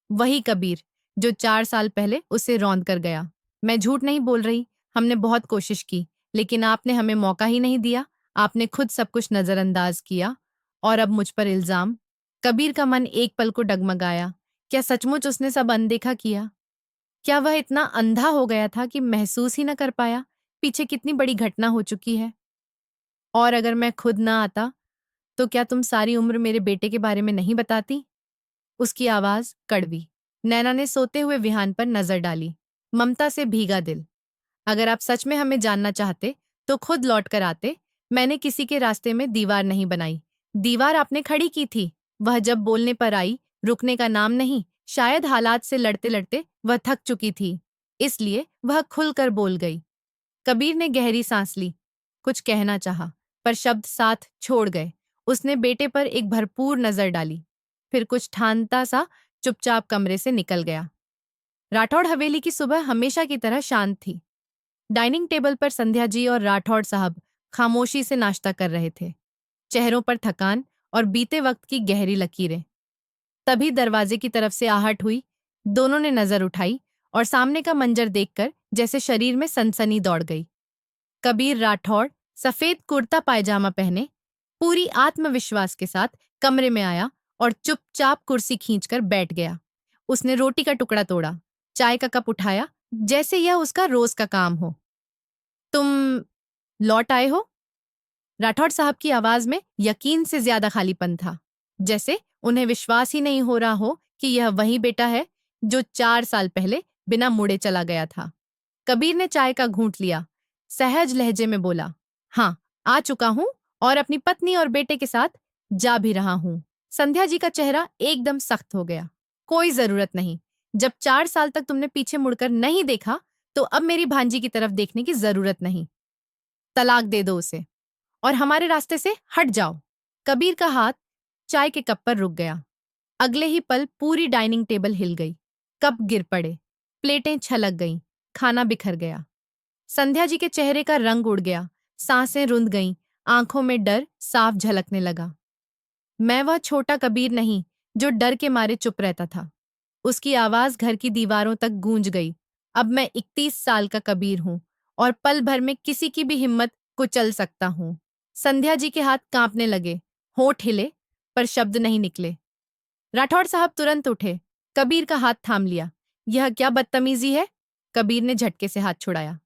वही कबीर जो 4 साल पहले उसे रौंद कर गया। मैं झूठ नहीं बोल रही, हमने बहुत कोशिश की, लेकिन आपने हमें मौका ही नहीं दिया। आपने खुद सब कुछ नजरअंदाज किया, और अब मुझ पर इल्जाम। कबीर का मन एक पल को डगमगाया। क्या सचमुच उसने सब अनदेखा किया? क्या वह इतना अंधा हो गया था कि महसूस ही न कर पाया पीछे कितनी बड़ी घटना हो चुकी है? और अगर मैं खुद ना आता, तो क्या तुम सारी उम्र मेरे बेटे के बारे में नहीं बताती? उसकी आवाज कड़वी। नैना ने सोते हुए विहान पर नजर डाली। ममता से भीगा दिल। अगर आप सच में हमें जानना चाहते तो खुद लौट कर आते। मैंने किसी के रास्ते में दीवार नहीं बनाई। दीवार आपने खड़ी की थी। वह जब बोलने पर आई, रुकने का नाम नहीं। शायद हालात से लड़ते लड़ते वह थक चुकी थी, इसलिए वह खुलकर बोल गई। कबीर ने गहरी सांस ली। कुछ कहना चाहा, पर शब्द साथ छोड़ गए। उसने बेटे पर एक भरपूर नजर डाली, फिर कुछ ठानता सा चुपचाप कमरे से निकल गया। राठौड़ हवेली की सुबह हमेशा की तरह शांत थी। डाइनिंग टेबल पर संध्या जी और राठौड़ साहब खामोशी से नाश्ता कर रहे थे, चेहरों पर थकान और बीते वक्त की गहरी लकीरें। तभी दरवाजे की तरफ से आहट हुई। दोनों ने नजर उठाई और सामने का मंजर देखकर जैसे शरीर में सनसनी दौड़ गई। कबीर राठौड़ सफेद कुर्ता पायजामा पहने पूरी आत्मविश्वास के साथ कमरे में आया और चुपचाप कुर्सी खींचकर बैठ गया। उसने रोटी का टुकड़ा तोड़ा, चाय का कप उठाया, जैसे यह उसका रोज का काम हो। तुम लौट आए हो? राठौड़ साहब की आवाज में यकीन से ज्यादा खालीपन था, जैसे उन्हें विश्वास ही नहीं हो रहा हो कि यह वही बेटा है जो 4 साल पहले बिना मुड़े चला गया था। कबीर ने चाय का घूंट लिया, सहज लहजे में बोला, हाँ, आ चुका हूं, और अपनी पत्नी और बेटे के साथ जा भी रहा हूं। संध्या जी का चेहरा एकदम सख्त हो गया। कोई जरूरत नहीं। जब 4 साल तक तुमने पीछे मुड़कर नहीं देखा, तो अब मेरी भांजी की तरफ देखने की जरूरत नहीं। तलाक दे दो उसे और हमारे रास्ते से हट जाओ। कबीर का हाथ चाय के कप पर रुक गया। अगले ही पल पूरी डाइनिंग टेबल हिल गई। कप गिर पड़े, प्लेटें छलक गईं, खाना बिखर गया। संध्या जी के चेहरे का रंग उड़ गया, सांसें रुंध गईं, आंखों में डर साफ झलकने लगा। मैं वह छोटा कबीर नहीं जो डर के मारे चुप रहता था। उसकी आवाज घर की दीवारों तक गूंज गई। अब मैं 31 साल का कबीर हूं, और पल भर में किसी की भी हिम्मत कुचल सकता हूं। संध्या जी के हाथ कांपने लगे, होंठ हिले, पर शब्द नहीं निकले। राठौड़ साहब तुरंत उठे, कबीर का हाथ थाम लिया। यह क्या बदतमीजी है? कबीर ने झटके से हाथ छुड़ाया।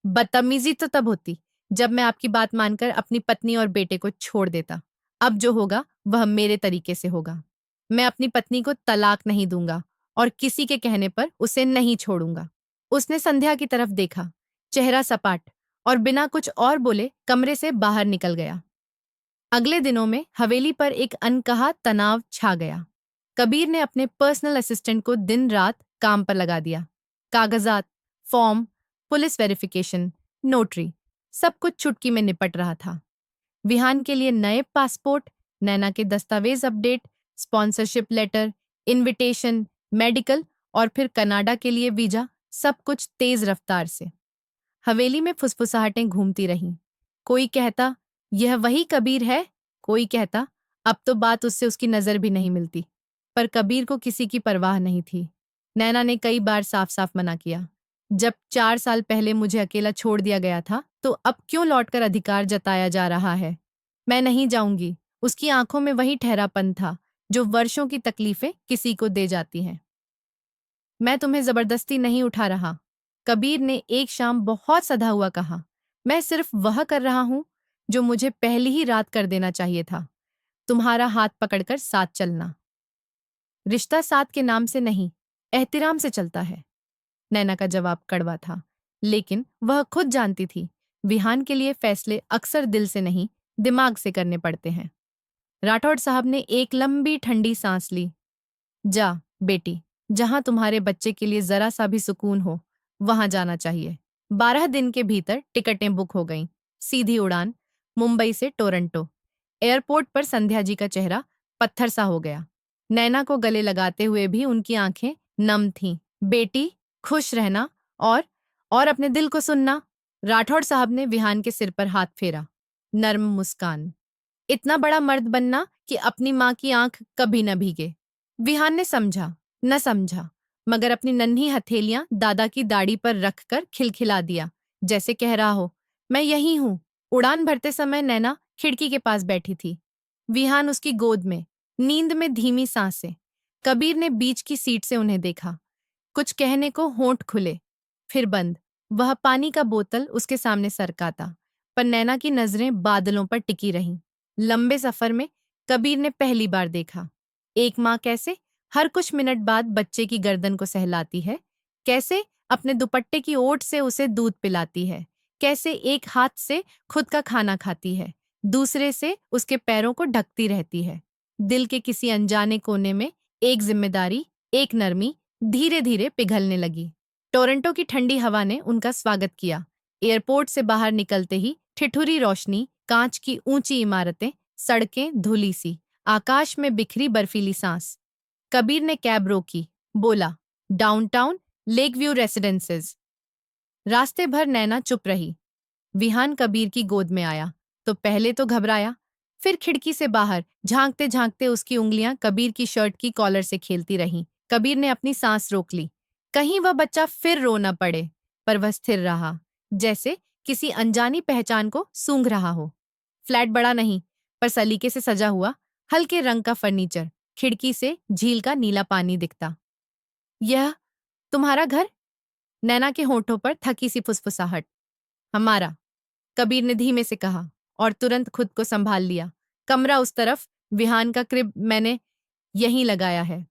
बदतमीजी तो तब होती जब मैं आपकी बात मानकर अपनी पत्नी और बेटे को छोड़ देता। अब जो होगा वह मेरे तरीके से होगा। मैं अपनी पत्नी को तलाक नहीं दूंगा और किसी के कहने पर उसे नहीं छोड़ूंगा। उसने संध्या की तरफ देखा, चेहरा सपाट, और बिना कुछ और बोले कमरे से बाहर निकल गया। अगले दिनों में हवेली पर एक अनकहा तनाव छा गया। कबीर ने अपने पर्सनल असिस्टेंट को दिन रात काम पर लगा दिया। कागजात, फॉर्म, पुलिस वेरिफिकेशन, नोटरी, सब कुछ चुटकी में निपट रहा था। विहान के लिए नए पासपोर्ट, नैना के दस्तावेज update, sponsorship letter, invitation, medical और फिर कनाडा के लिए वीजा, सब कुछ तेज रफ्तार से। हवेली में फुसफुसाहटें घूमती रहीं। कोई कहता यह वही कबीर है, कोई कहता अब तो बात उससे उसकी नजर भी नहीं मिलती। पर कबीर को किसी की परवाह नहीं थी। नैना ने कई बार साफ साफ मना किया। जब 4 साल पहले मुझे अकेला छोड़ दिया गया था तो अब क्यों लौटकर अधिकार जताया जा रहा है? मैं नहीं जाऊंगी। उसकी आंखों में वही ठहरापन था जो वर्षों की तकलीफें किसी को दे जाती हैं। मैं तुम्हें जबरदस्ती नहीं उठा रहा, कबीर ने एक शाम बहुत सधा हुआ कहा। मैं सिर्फ वह कर रहा हूं जो मुझे पहली ही रात कर देना चाहिए था, तुम्हारा हाथ पकड़कर साथ चलना। रिश्ता साथ के नाम से नहीं, एहतिराम से चलता है। नैना का जवाब कड़वा था, लेकिन वह खुद जानती थी विहान के लिए फैसले अक्सर दिल से नहीं, दिमाग से करने पड़ते हैं। राठौड़ साहब ने एक लंबी ठंडी सांस ली। जा बेटी, जहां तुम्हारे बच्चे के लिए जरा सा भी सुकून हो, वहां जाना चाहिए। 12 दिन के भीतर टिकटें बुक हो गईं। सीधी उड़ान, मुंबई से टोरंटो। एयरपोर्ट पर संध्या जी का चेहरा पत्थर सा हो गया। नैना को गले लगाते हुए भी उनकी आंखें नम थीं। बेटी, खुश रहना और अपने दिल को सुनना। राठौड़ साहब ने विहान के सिर पर हाथ फेरा। नर्म मुस्कान। इतना बड़ा मर्द बनना कि अपनी माँ की आंख कभी न भीगे। विहान ने समझा, न समझा, मगर अपनी नन्ही हथेलियां दादा की दाढ़ी पर रखकर खिलखिला दिया, जैसे कह रहा हो मैं यही हूं। उड़ान भरते समय नैना खिड़की के पास बैठी थी, विहान उसकी गोद में, नींद में धीमी सांसें। कबीर ने बीच की सीट से उन्हें देखा। कुछ कहने को होंठ खुले, फिर बंद। वह पानी का बोतल उसके सामने सरकाता, पर नैना की नजरें बादलों पर टिकी रहीं। लंबे सफर में कबीर ने पहली बार देखा एक माँ कैसे हर कुछ मिनट बाद बच्चे की गर्दन को सहलाती है, कैसे अपने दुपट्टे की ओट से उसे दूध पिलाती है, कैसे एक हाथ से खुद का खाना खाती है, दूसरे से उसके पैरों को ढकती रहती है। दिल के किसी अनजाने कोने में एक जिम्मेदारी, एक नरमी धीरे धीरे पिघलने लगी। टोरंटो की ठंडी हवा ने उनका स्वागत किया। एयरपोर्ट से बाहर निकलते ही ठिठुरी रोशनी, कांच की ऊंची इमारतें, सड़कें धुली सी, आकाश में बिखरी बर्फीली सांस। कबीर ने कैब रोकी, बोला डाउनटाउन लेक व्यू रेसिडेंसेज। रास्ते भर नैना चुप रही। विहान कबीर की गोद में आया तो पहले तो घबराया, फिर खिड़की से बाहर झांकते झांकते उसकी उंगलियां कबीर की शर्ट की कॉलर से खेलती रहीं। कबीर ने अपनी सांस रोक ली, कहीं वह बच्चा फिर रो न पड़े, पर वह स्थिर रहा, जैसे किसी अनजानी पहचान को सूंघ रहा हो। फ्लैट बड़ा नहीं, पर सलीके से सजा हुआ, हल्के रंग का फर्नीचर, खिड़की से झील का नीला पानी दिखता। यह तुम्हारा घर? नैना के होठों पर थकी सी फुसफुसाहट। हमारा, कबीर ने धीमे से कहा और तुरंत खुद को संभाल लिया। कमरा उस तरफ, विहान का क्रिब मैंने यहीं लगाया है।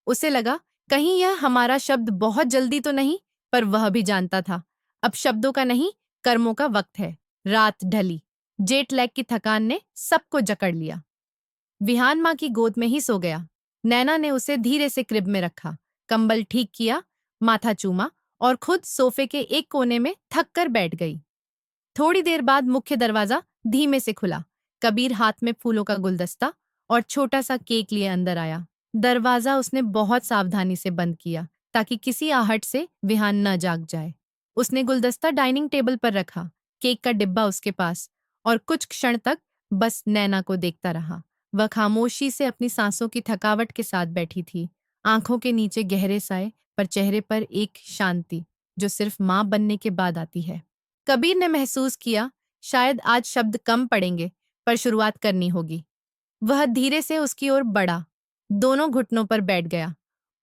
उसे लगा कहीं यह हमारा शब्द बहुत जल्दी तो नहीं, पर वह भी जानता था अब शब्दों का नहीं, कर्मों का वक्त है। रात ढली, जेट लैग की थकान ने सबको जकड़ लिया। विहान माँ की गोद में ही सो गया। नैना ने उसे धीरे से क्रिब में रखा, कंबल ठीक किया, माथा चूमा और खुद सोफे के एक कोने में थक कर बैठ गई। थोड़ी देर बाद मुख्य दरवाजा धीमे से खुला। कबीर हाथ में फूलों का गुलदस्ता और छोटा सा केक लिए अंदर आया। दरवाजा उसने बहुत सावधानी से बंद किया ताकि किसी आहट से विहान न जाग जाए। उसने गुलदस्ता डाइनिंग टेबल पर रखा, केक का डिब्बा उसके पास, और कुछ क्षण तक बस नैना को देखता रहा। वह खामोशी से अपनी सांसों की थकावट के साथ बैठी थी, आंखों के नीचे गहरे साए, पर चेहरे पर एक शांति जो सिर्फ मां बनने के बाद आती है। कबीर ने महसूस किया शायद आज शब्द कम पड़ेंगे, पर शुरुआत करनी होगी। वह धीरे से उसकी ओर बढ़ा, दोनों घुटनों पर बैठ गया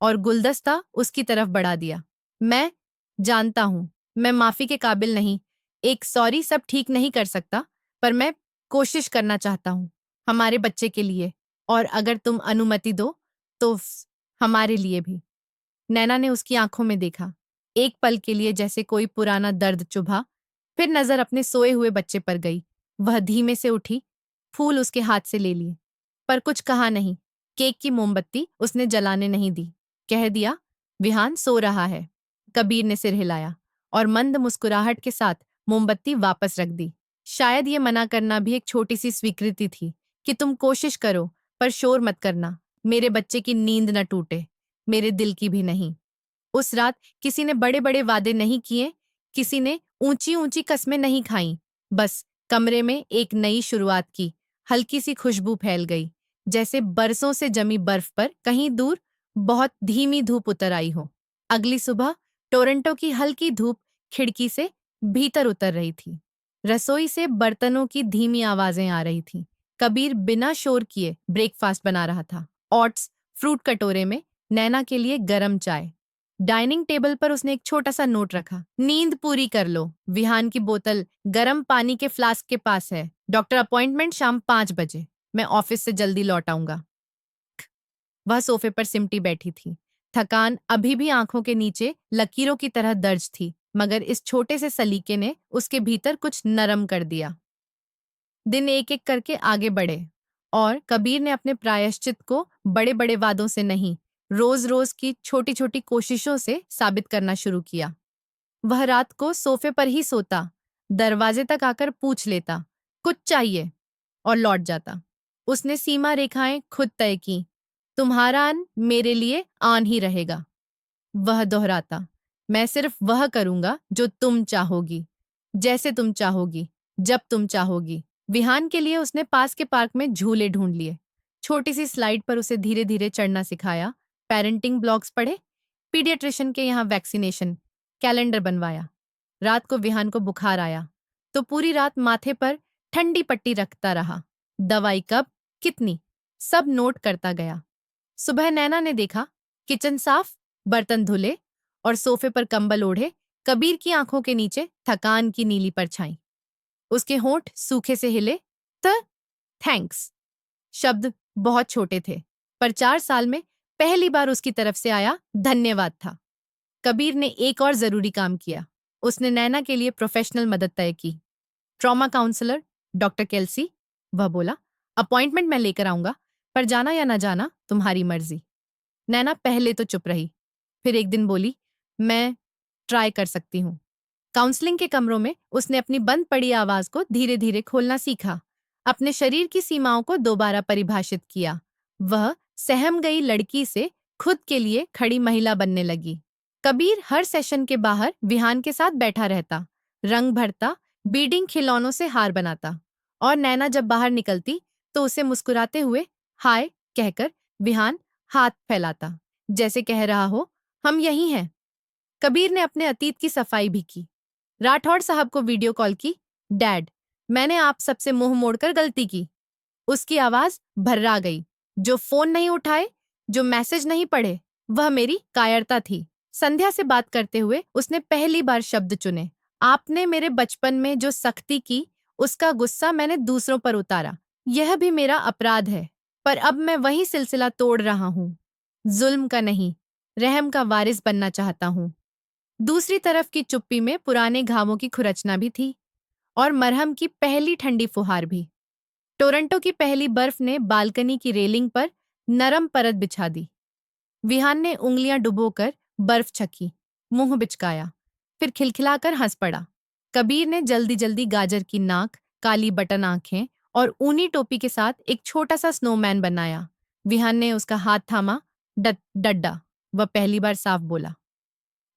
और गुलदस्ता उसकी तरफ बढ़ा दिया। मैं जानता हूं, मैं माफी के काबिल नहीं, एक सॉरी सब ठीक नहीं कर सकता, पर मैं कोशिश करना चाहता हूं, हमारे बच्चे के लिए, और अगर तुम अनुमति दो तो हमारे लिए भी। नैना ने उसकी आंखों में देखा, एक पल के लिए जैसे कोई पुराना दर्द चुभा, फिर नजर अपने सोए हुए बच्चे पर गई। वह धीमे से उठी, फूल उसके हाथ से ले लिए, पर कुछ कहा नहीं। केक की मोमबत्ती उसने जलाने नहीं दी। कह दिया विहान सो रहा है। कबीर ने सिर हिलाया और मंद मुस्कुराहट के साथ मोमबत्ती वापस रख दी। शायद ये मना करना भी एक छोटी सी स्वीकृति थी कि तुम कोशिश करो, पर शोर मत करना, मेरे बच्चे की नींद न टूटे, मेरे दिल की भी नहीं। उस रात किसी ने बड़े बड़े वादे नहीं किए, किसी ने ऊंची ऊंची कस्में नहीं खाईं। बस कमरे में एक नई शुरुआत की। हल्की सी खुशबू फैल गई, जैसे बरसों से जमी बर्फ पर कहीं दूर बहुत धीमी धूप उतर आई हो। अगली सुबह टोरंटो की हल्की धूप खिड़की से भीतर उतर रही थी। रसोई से बर्तनों की धीमी आवाजें आ रही थीं। कबीर बिना शोर किए ब्रेकफास्ट बना रहा था। ओट्स, फ्रूट कटोरे में, नैना के लिए गरम चाय। डाइनिंग टेबल पर उसने एक छोटा सा नोट रखा। नींद पूरी कर लो, विहान की बोतल गरम पानी के फ्लास्क के पास है। डॉक्टर अपॉइंटमेंट शाम 5 बजे। मैं ऑफिस से जल्दी लौट आऊंगा। वह सोफे पर सिमटी बैठी थी। थकान अभी भी आंखों के नीचे लकीरों की तरह दर्ज थी, मगर इस छोटे से सलीके ने उसके भीतर कुछ नरम कर दिया। दिन एक एक करके आगे बढ़े और कबीर ने अपने प्रायश्चित को बड़े बड़े वादों से नहीं, रोज रोज की छोटी छोटी कोशिशों से साबित करना शुरू किया। वह रात को सोफे पर ही सोता, दरवाजे तक आकर पूछ लेता, कुछ चाहिए, और लौट जाता। उसने सीमा रेखाएं खुद तय की। तुम्हारा अन मेरे लिए आन ही रहेगा। वह दोहराता, मैं सिर्फ वह करूंगा जो तुम चाहोगी, जैसे तुम चाहोगी, जब तुम चाहोगी। विहान के लिए उसने पास के पार्क में झूले ढूंढ लिए। छोटी सी स्लाइड पर उसे धीरे धीरे चढ़ना सिखाया। पेरेंटिंग ब्लॉग्स पढ़े, पीडियाट्रिशियन के यहाँ वैक्सीनेशन कैलेंडर बनवाया। रात को विहान को बुखार आया तो पूरी रात माथे पर ठंडी पट्टी रखता रहा। दवाई कब, कितनी, सब नोट करता गया। सुबह नैना ने देखा, किचन साफ, बर्तन धुले और सोफे पर कंबल ओढ़े कबीर की आंखों के नीचे थकान की नीली परछाई। उसके होंठ सूखे से हिले। त थैंक्स शब्द बहुत छोटे थे, पर 4 साल में पहली बार उसकी तरफ से आया धन्यवाद था। कबीर ने एक और जरूरी काम किया। उसने नैना के लिए प्रोफेशनल मदद तय की। ट्रॉमा काउंसलर डॉक्टर केल्सी, वह बोला, अपॉइंटमेंट मैं लेकर आऊंगा, पर जाना या ना जाना तुम्हारी मर्जी। नैना पहले तो चुप रही, फिर एक दिन बोली, मैं ट्राई कर सकती हूँ। काउंसलिंग के कमरों में उसने अपनी बंद पड़ी आवाज को धीरे धीरे खोलना सीखा, अपने शरीर की सीमाओं को दोबारा परिभाषित किया। वह सहम गई लड़की से खुद के लिए खड़ी महिला बनने लगी। कबीर हर सेशन के बाहर विहान के साथ बैठा रहता, रंग भरता, बीडिंग खिलौनों से हार बनाता, और नैना जब बाहर निकलती तो उसे मुस्कुराते हुए हाय कहकर विहान हाथ फैलाता, जैसे कह रहा हो, हम यही हैं। कबीर ने अपने अतीत की सफाई भी की। राठौड़ साहब को वीडियो कॉल की, डैड, मैंने आप सबसे मुंह मोड़कर गलती की। उसकी आवाज भर्रा गई। जो फोन नहीं उठाए, जो मैसेज नहीं पढ़े, वह मेरी कायरता थी। संध्या से बात करते हुए उसने पहली बार शब्द चुने। आपने मेरे बचपन में जो सख्ती की, उसका गुस्सा मैंने दूसरों पर उतारा। यह भी मेरा अपराध है, पर अब मैं वही सिलसिला तोड़ रहा हूँ। जुल्म का नहीं, रहम का वारिस बनना चाहता हूँ। दूसरी तरफ की चुप्पी में पुराने घावों की खुरचना भी थी और मरहम की पहली ठंडी फुहार भी। टोरंटो की पहली बर्फ ने बालकनी की रेलिंग पर नरम परत बिछा दी। विहान ने उंगलियां डुबोकर बर्फ छकी, मुंह बिचकाया, फिर खिलखिलाकर हंस पड़ा। कबीर ने जल्दी जल्दी गाजर की नाक, काली बटन आंखें और ऊनी टोपी के साथ एक छोटा सा स्नोमैन बनाया। विहान ने उसका हाथ थामा, डड्डा। वह पहली बार साफ बोला।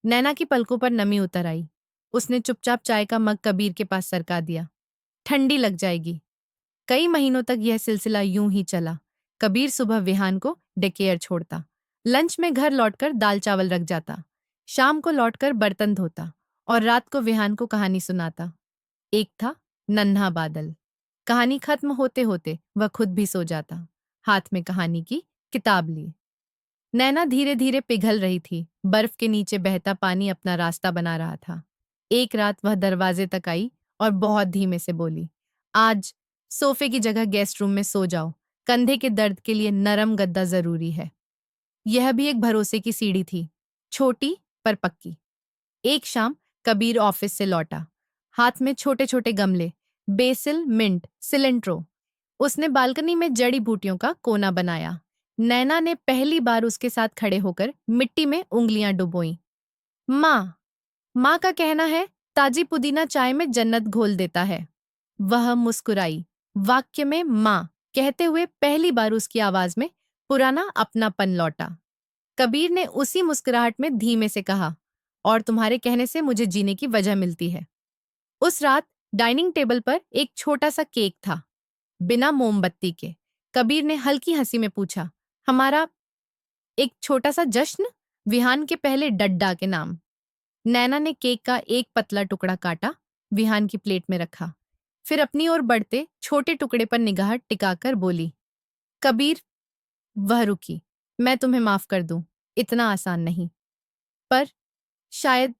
नैना की पलकों पर नमी उतर आई। उसने चुपचाप चाय का मग कबीर के पास सरका दिया। ठंडी लग जाएगी। कई महीनों तक यह सिलसिला यूं ही चला। कबीर सुबह विहान को डेकेयर छोड़ता, लंच में घर लौटकर दाल चावल रख जाता, शाम को लौटकर बर्तन धोता और रात को विहान को कहानी सुनाता। एक था नन्हा बादल। कहानी खत्म होते होते वह खुद भी सो जाता, हाथ में कहानी की किताब लिए। नैना धीरे धीरे पिघल रही थी। बर्फ के नीचे बहता पानी अपना रास्ता बना रहा था। एक रात वह दरवाजे तक आई और बहुत धीमे से बोली, आज सोफे की जगह गेस्ट रूम में सो जाओ। कंधे के दर्द के लिए नरम गद्दा जरूरी है। यह भी एक भरोसे की सीढ़ी थी, छोटी पर पक्की। एक शाम कबीर ऑफिस से लौटा, हाथ में छोटे छोटे गमले, बेसिल, मिंट, सिलेंट्रो। उसने बालकनी में जड़ी बूटियों का कोना बनाया। नैना ने पहली बार उसके साथ खड़े होकर मिट्टी में उंगलियां डुबोईं। माँ, माँ का कहना है, ताजी पुदीना चाय में जन्नत घोल देता है। वह मुस्कुराई। वाक्य में माँ कहते हुए पहली बार उसकी आवाज में पुराना अपनापन लौटा। कबीर ने उसी मुस्कुराहट में धीमे से कहा, और तुम्हारे कहने से मुझे जीने की वजह मिलती है। उस रात डाइनिंग टेबल पर एक छोटा सा केक था, बिना मोमबत्ती के। कबीर ने हल्की हंसी में पूछा, हमारा एक छोटा सा जश्न? विहान के पहले डड्डा के नाम। नैना ने केक का एक पतला टुकड़ा काटा, विहान की प्लेट में रखा, फिर अपनी ओर बढ़ते छोटे टुकड़े पर निगाह टिकाकर बोली, कबीर। वह रुकी। मैं तुम्हें माफ कर दूं, इतना आसान नहीं, पर शायद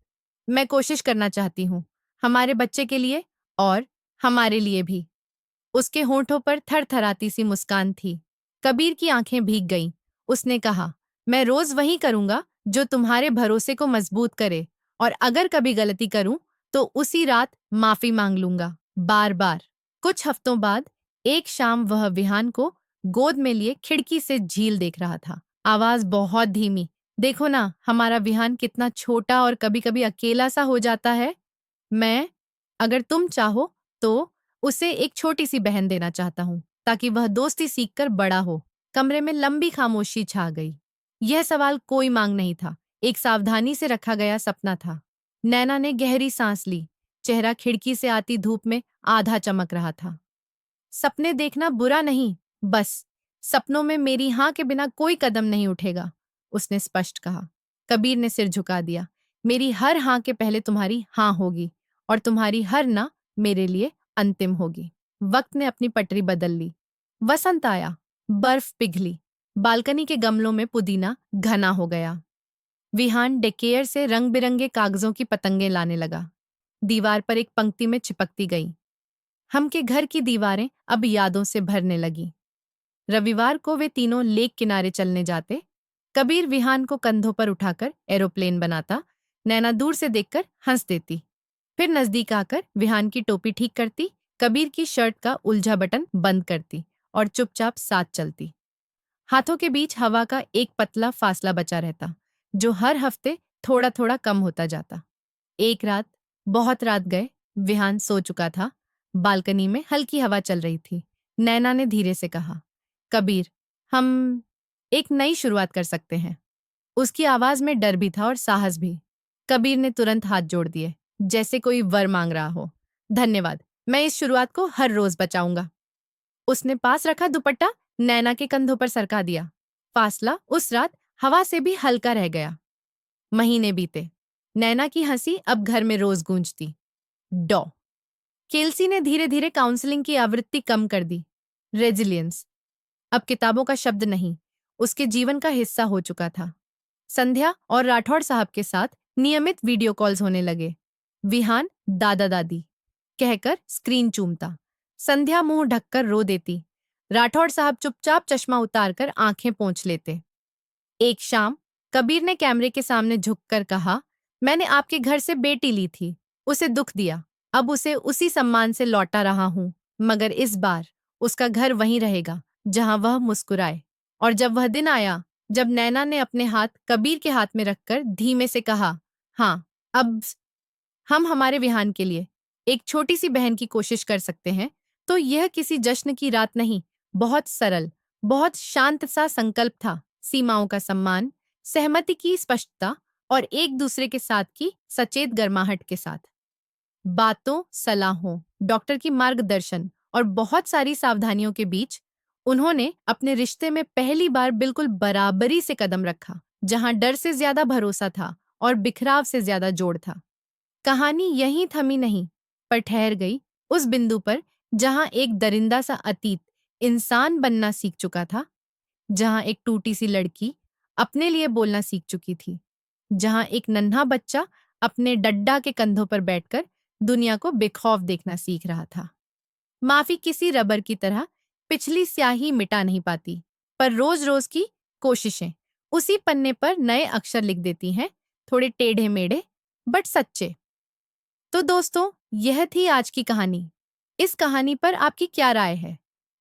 मैं कोशिश करना चाहती हूँ, हमारे बच्चे के लिए और हमारे लिए भी। उसके होंठों पर थरथराती सी मुस्कान थी। कबीर की आंखें भीग गईं। उसने कहा, मैं रोज वही करूंगा जो तुम्हारे भरोसे को मजबूत करे, और अगर कभी गलती करूं तो उसी रात माफी मांग लूंगा, बार बार। कुछ हफ्तों बाद एक शाम वह विहान को गोद में लिए खिड़की से झील देख रहा था। आवाज बहुत धीमी, देखो ना हमारा विहान कितना छोटा और कभी कभी अकेला सा हो जाता है। मैं, अगर तुम चाहो तो उसे एक छोटी सी बहन देना चाहता हूँ, ताकि वह दोस्ती सीखकर बड़ा हो। कमरे में लंबी खामोशी छा गई। यह सवाल कोई मांग नहीं था, एक सावधानी से रखा गया सपना था। नैना ने गहरी सांस ली। चेहरा खिड़की से आती धूप में आधा चमक रहा था। सपने देखना बुरा नहीं, बस सपनों में मेरी हाँ के बिना कोई कदम नहीं उठेगा, उसने स्पष्ट कहा। कबीर ने सिर झुका दिया। मेरी हर हाँ के पहले तुम्हारी हाँ होगी, और तुम्हारी हर ना मेरे लिए अंतिम होगी। वक्त ने अपनी पटरी बदल ली। वसंत आया, बर्फ पिघली, बालकनी के गमलों में पुदीना घना हो गया। विहान डेकेयर से रंग बिरंगे कागजों की पतंगें लाने लगा। दीवार पर एक पंक्ति में चिपकती गई, हम के घर की दीवारें अब यादों से भरने लगी। रविवार को वे तीनों लेक किनारे चलने जाते। कबीर विहान को कंधों पर उठाकर एरोप्लेन बनाता, नैना दूर से देखकर हंस देती, फिर नजदीक आकर विहान की टोपी ठीक करती, कबीर की शर्ट का उलझा बटन बंद करती और चुपचाप साथ चलती। हाथों के बीच हवा का एक पतला फासला बचा रहता, जो हर हफ्ते थोड़ा थोड़ा कम होता जाता। एक रात, बहुत रात गए, विहान सो चुका था। बालकनी में हल्की हवा चल रही थी। नैना ने धीरे से कहा, कबीर, हम एक नई शुरुआत कर सकते हैं। उसकी आवाज में डर भी था और साहस भी। कबीर ने तुरंत हाथ जोड़ दिए, जैसे कोई वर मांग रहा हो। धन्यवाद, मैं इस शुरुआत को हर रोज बचाऊंगा। उसने पास रखा दुपट्टा नैना के कंधों पर सरका दिया। फासला उस रात हवा से भी हल्का रह गया। महीने बीते। नैना की हंसी अब घर में रोज गूंजती। डॉ केल्सी ने धीरे धीरे काउंसलिंग की आवृत्ति कम कर दी। रेजिलियंस अब किताबों का शब्द नहीं, उसके जीवन का हिस्सा हो चुका था। संध्या और राठौड़ साहब के साथ नियमित वीडियो कॉल्स होने लगे। विहान दादा दादी कहकर स्क्रीन चूमता, संध्या मुंह ढककर रो देती, राठौड़ साहब चुपचाप चश्मा उतारकर आंखें पोंछ लेते। एक शाम कबीर ने कैमरे के सामने झुककर कहा, मैंने आपके घर से बेटी ली थी, उसे दुख दिया, अब उसे उसी सम्मान से लौटा रहा हूं, मगर इस बार उसका घर वहीं रहेगा जहां वह मुस्कुराए। और जब वह दिन आया, जब नैना ने अपने हाथ कबीर के हाथ में रखकर धीमे से कहा, हाँ, अब हम हमारे विहान के लिए एक छोटी सी बहन की कोशिश कर सकते हैं, तो यह किसी जश्न की रात नहीं, बहुत सरल, बहुत शांत सा संकल्प था। सीमाओं का सम्मान, सहमति की स्पष्टता और एक दूसरे के साथ की सचेत गर्माहट के साथ। बातों, सलाहों, डॉक्टर की मार्गदर्शन और बहुत सारी सावधानियों के बीच उन्होंने अपने रिश्ते में पहली बार बिल्कुल बराबरी से कदम रखा, जहां डर से ज्यादा भरोसा था और बिखराव से ज्यादा जोड़ था। कहानी यहीं थमी नहीं, पर ठहर गई उस बिंदु पर जहां एक दरिंदा सा अतीत इंसान बनना सीख चुका था, जहां एक टूटी सी लड़की अपने लिए बोलना सीख चुकी थी, जहां एक नन्हा बच्चा अपने डड्डा के कंधों पर बैठकर दुनिया को बेखौफ देखना सीख रहा था। माफी किसी रबर की तरह पिछली स्याही मिटा नहीं पाती, पर रोज रोज की कोशिशें उसी पन्ने पर नए अक्षर लिख देती हैं, थोड़े टेढ़े मेढ़े बट सच्चे। तो दोस्तों, यह थी आज की कहानी। इस कहानी पर आपकी क्या राय है?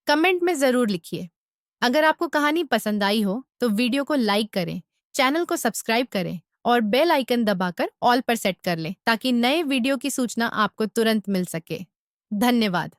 कमेंट में जरूर लिखिए। अगर आपको कहानी पसंद आई हो तो वीडियो को लाइक करें, चैनल को सब्सक्राइब करें और बेल आइकन दबाकर ऑल पर सेट कर लें, ताकि नए वीडियो की सूचना आपको तुरंत मिल सके। धन्यवाद।